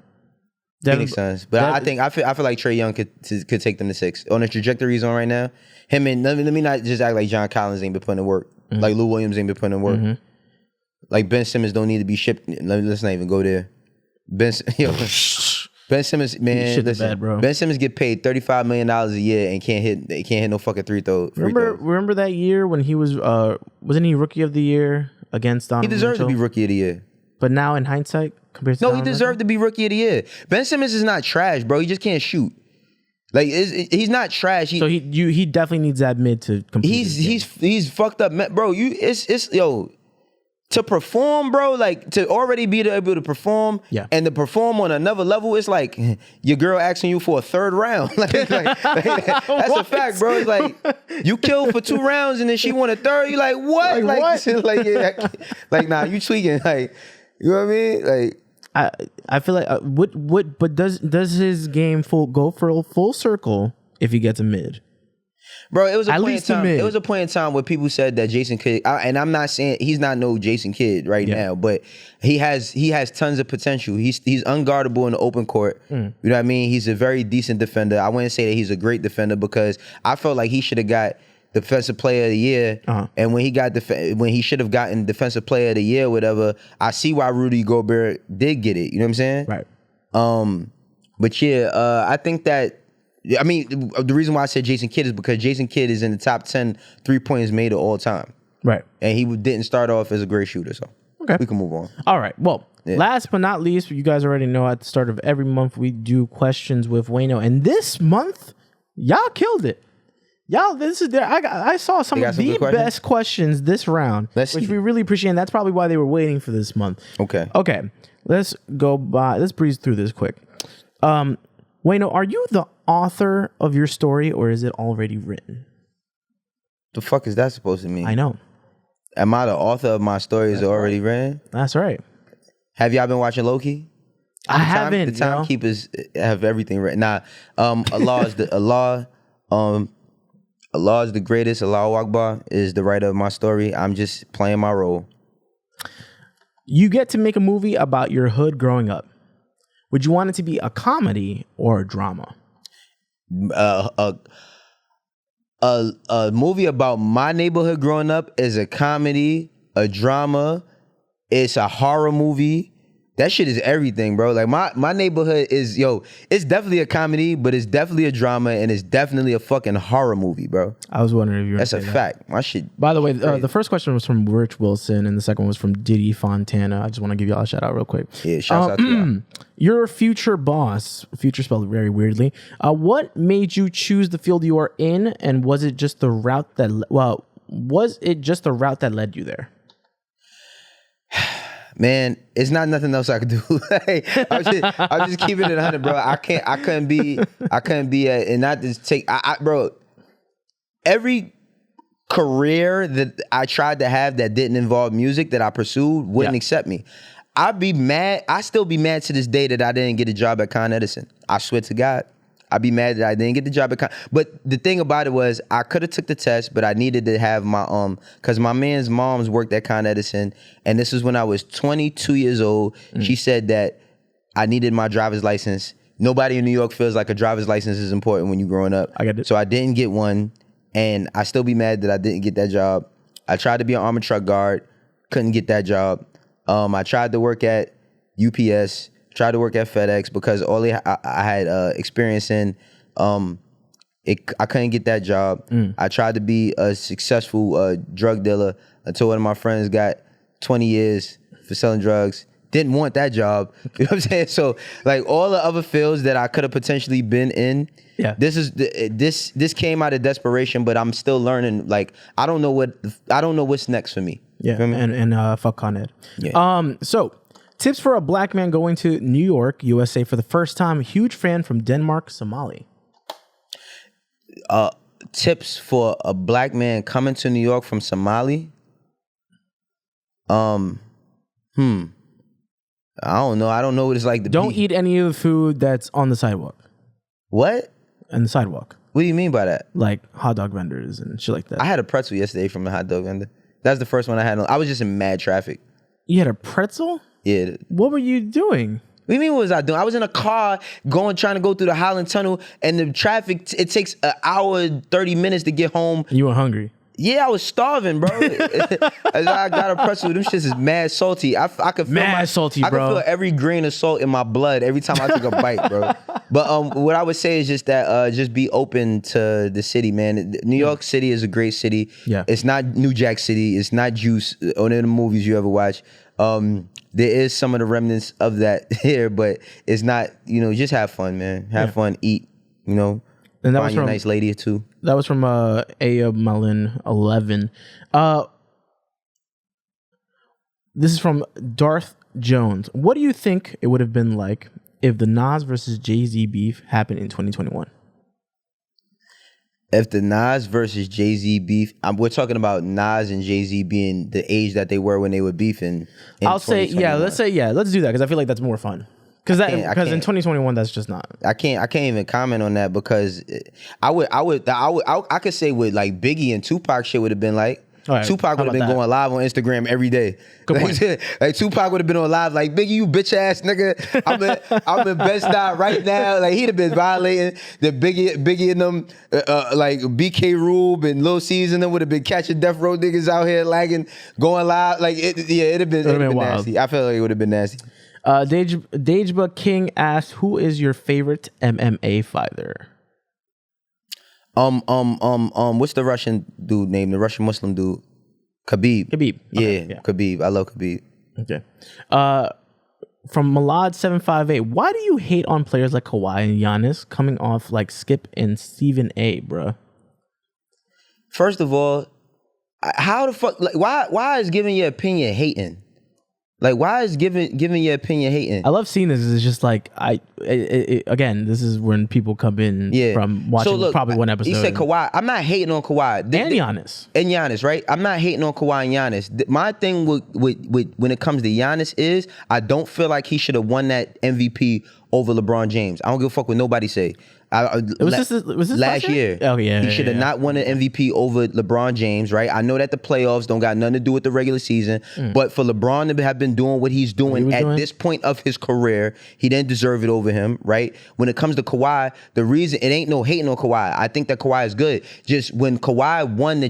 Phoenix Suns. But I feel like Trae Young could take them to 6. On the trajectory he's on right now, him and let me not just act like John Collins ain't been putting in work. Mm-hmm. Like Lou Williams ain't been putting in work. Mm-hmm. Like Ben Simmons don't need to be shipped. Let's not even go there. Ben Simmons, man, listen, bro. Ben Simmons get paid $35 million a year and can't hit no fucking free throws. Remember that year when he was wasn't he rookie of the year against Donovan He deserved Mitchell? to be rookie of the year. But now in hindsight, compared to he deserved to be rookie of the year. Ben Simmons is not trash, bro. He just can't shoot. Like he's not trash. He definitely needs that mid to compete. He's fucked up, bro. To perform, bro, like to already be able to perform, and to perform on another level, it's like your girl asking you for a third round. Like, that's a fact, bro. It's like you killed for 2 rounds and then she won a third. You like what? Like nah, you tweaking. Like, you know what I mean? Like I feel like but does his game go for a full circle if he gets a mid? Bro, it was a point in time where people said that Jason Kidd, and I'm not saying he's not no Jason Kidd right now, but he has tons of potential. He's unguardable in the open court. You know what I mean? He's a very decent defender. I wouldn't say that he's a great defender because I felt like he should have got Defensive Player of the Year, and when he should have gotten Defensive Player of the Year, whatever. I see why Rudy Gobert did get it. You know what I'm saying? Right. But yeah, I think that. I mean, the reason why I said Jason Kidd is because Jason Kidd is in the top 10 3-pointers made of all time. Right. And he didn't start off as a great shooter, so we can move on. All right. Well, last but not least, you guys already know at the start of every month we do questions with Wayno. And this month, y'all killed it. Y'all, I saw some of the best questions this round, which we really appreciate. And that's probably why they were waiting for this month. Okay. Let's breeze through this quick. Wayno, are you the author of your story or is it already written? The fuck is that supposed to mean? I know. Am I the author of my story is already written? That's right. Have y'all been watching Loki? I haven't. The timekeepers have everything written. Nah, Allah is the greatest. Allahu Akbar is the writer of my story. I'm just playing my role. You get to make a movie about your hood growing up. Would you want it to be a comedy or a drama? A movie about my neighborhood growing up is a comedy, a drama. It's a horror movie. That shit is everything, bro. Like my neighborhood is, it's definitely a comedy, but it's definitely a drama, and it's definitely a fucking horror movie, bro. I was wondering if you were That's a fact. My shit. By the way, the first question was from Rich Wilson, and the second one was from Diddy Fontana. I just want to give y'all a shout out real quick. Yeah, shout out to y'all. Your future boss, future spelled very weirdly. What made you choose the field you are in, and was it just the route that led you there? Man, it's not nothing else I could do. I'm just keeping it 100, bro. I couldn't be and not just take, bro. Every career that I tried to have that didn't involve music that I pursued wouldn't accept me. I'd be mad. I still be mad to this day that I didn't get a job at Con Edison. I swear to God. I'd be mad that I didn't get the job at Con. But the thing about it was I could have took the test, but I needed to have my because my man's mom's worked at Con Edison, and this was when I was 22 years old. She said that I needed my driver's license. Nobody in New York feels like a driver's license is important when you're growing up. I get it. So I didn't get one, and I still be mad that I didn't get that job. I tried to be an armored truck guard, couldn't get that job. I tried to work at UPS. Tried to work at FedEx because all I had experience in, I couldn't get that job. I tried to be a successful drug dealer until one of my friends got 20 years for selling drugs. Didn't want that job. You know what I'm saying? So like all the other fields that I could have potentially been in, this came out of desperation, but I'm still learning. Like I don't know what's next for me. Yeah, and fuck Con Ed. Yeah. So. Tips for a black man going to New York, USA for the first time. Huge fan from Denmark, Somali. Tips for a black man coming to New York from Somali? I don't know. I don't know what it's like to Don't eat any of the food that's on the sidewalk. What? On the sidewalk. What do you mean by that? Like hot dog vendors and shit like that. I had a pretzel yesterday from a hot dog vendor. That's the first one I had. I was just in mad traffic. You had a pretzel? Yeah. What were you doing? What do you mean what was I doing? I was in a car trying to go through the Highland Tunnel, and the traffic, it takes an hour, 30 minutes to get home. You were hungry? Yeah, I was starving, bro. I got a pretzel. Them shits is mad salty. I could feel salty, bro. I could feel every grain of salt in my blood every time I took a bite, bro. But what I would say is just that just be open to the city, man. New York City is a great city. Yeah. It's not New Jack City. It's not Juice or any of the movies you ever watch. There is some of the remnants of that here, but it's not, just have fun, man. Have fun, eat, and that find was from, a nice lady or two. That was from Aya Mullen 11. This is from Darth Jones. What do you think it would have been like if the Nas versus Jay-Z beef happened in 2021? If the Nas versus Jay-Z beef, we're talking about Nas and Jay-Z being the age that they were when they were beefing. Let's do that because I feel like that's more fun. Because in 2021, that's just not. I can't even comment on that because I could say what like Biggie and Tupac shit would have been like. Right, Tupac would have been going live on Instagram every day. Good point. Like Tupac would have been on live like, Biggie, you bitch ass nigga. I'm in Bed-Stuy right now. Like he'd have been violating the Biggie and them like BK Rube and Lil C's and them would have been catching death row niggas out here lagging, going live. Like it'd have been nasty. I feel like it would have been nasty. Dejba King asks, who is your favorite MMA fighter? What's the Russian dude name? The Russian Muslim dude? Khabib. Khabib. Okay, yeah, Khabib. I love Khabib. Okay. From Malad758, why do you hate on players like Kawhi and Giannis coming off like Skip and Stephen A, bruh? First of all, how the fuck, like, why is giving your opinion hating? Like, why is giving your opinion hating? I love seeing this. It's just like, again, this is when people come in from watching probably one episode. He said Kawhi. I'm not hating on Kawhi. And Giannis. And Giannis, right? I'm not hating on Kawhi and Giannis. My thing with when it comes to Giannis is I don't feel like he should have won that MVP over LeBron James. I don't give a fuck what nobody say. Was this last year? Oh yeah, he should have not won an MVP over LeBron James, right? I know that the playoffs don't got nothing to do with the regular season, but for LeBron to have been doing what he's doing this point of his career, he didn't deserve it over him, right? When it comes to Kawhi, the reason it ain't no hating on Kawhi. I think that Kawhi is good. Just when Kawhi won the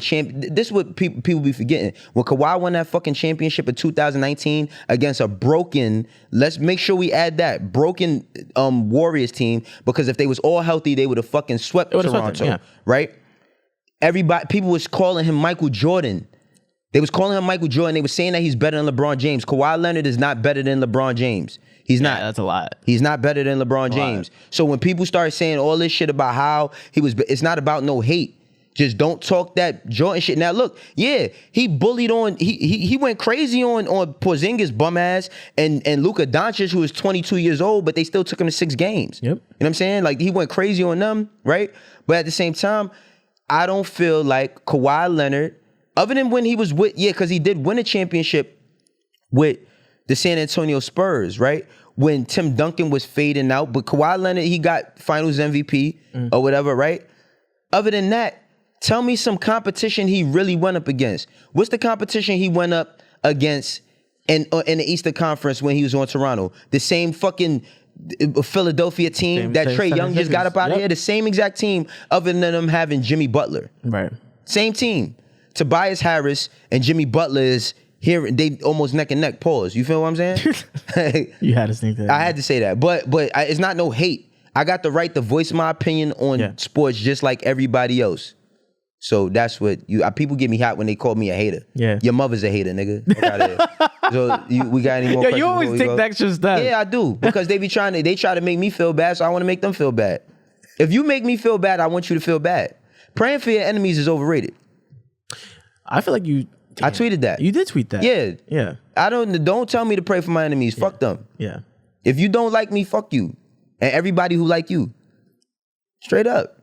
this is what people be forgetting. When Kawhi won that fucking championship in 2019 against a broken, let's make sure we add that broken Warriors team, because if they was all healthy, they would have fucking swept Toronto, right? People was calling him Michael Jordan. They was calling him Michael Jordan. They were saying that he's better than LeBron James. Kawhi Leonard is not better than LeBron James. He's not. That's a lot. He's not better than LeBron James. So when people start saying all this shit about how he was, it's not about no hate. Just don't talk that Jordan shit. Now look, he bullied on, he went crazy on Porzingis bum ass and Luka Doncic, who was 22 years old, but they still took him to 6 games. Yep. You know what I'm saying? Like, he went crazy on them, right? But at the same time, I don't feel like Kawhi Leonard, other than when he was with, because he did win a championship with the San Antonio Spurs, right? When Tim Duncan was fading out, but Kawhi Leonard, he got Finals MVP or whatever, right? Other than that, tell me some competition he really went up against. What's the competition he went up against in the Eastern Conference when he was on Toronto? The same fucking Philadelphia team that Trae Young just got up out of here. The same exact team, other than them having Jimmy Butler. Right. Same team. Tobias Harris and Jimmy Butler is here. They almost neck and neck. Pause. You feel what I'm saying? You had to think that. I had to say that. But it's not no hate. I got the right to voice my opinion on sports just like everybody else. So that's what people get me hot when they call me a hater. Yeah. Your mother's a hater, nigga. Fuck outta here. So we got any more questions? You always take the extra step. Yeah, I do. Because they try to make me feel bad, so I want to make them feel bad. If you make me feel bad, I want you to feel bad. Praying for your enemies is overrated. I feel like you... I tweeted that. You did tweet that. Yeah. Yeah. Don't tell me to pray for my enemies. Fuck them. Yeah. If you don't like me, fuck you. And everybody who like you. Straight up.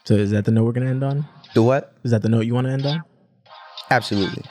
So is that the note we're going to end on? The what? Is that the note you want to end on? Absolutely.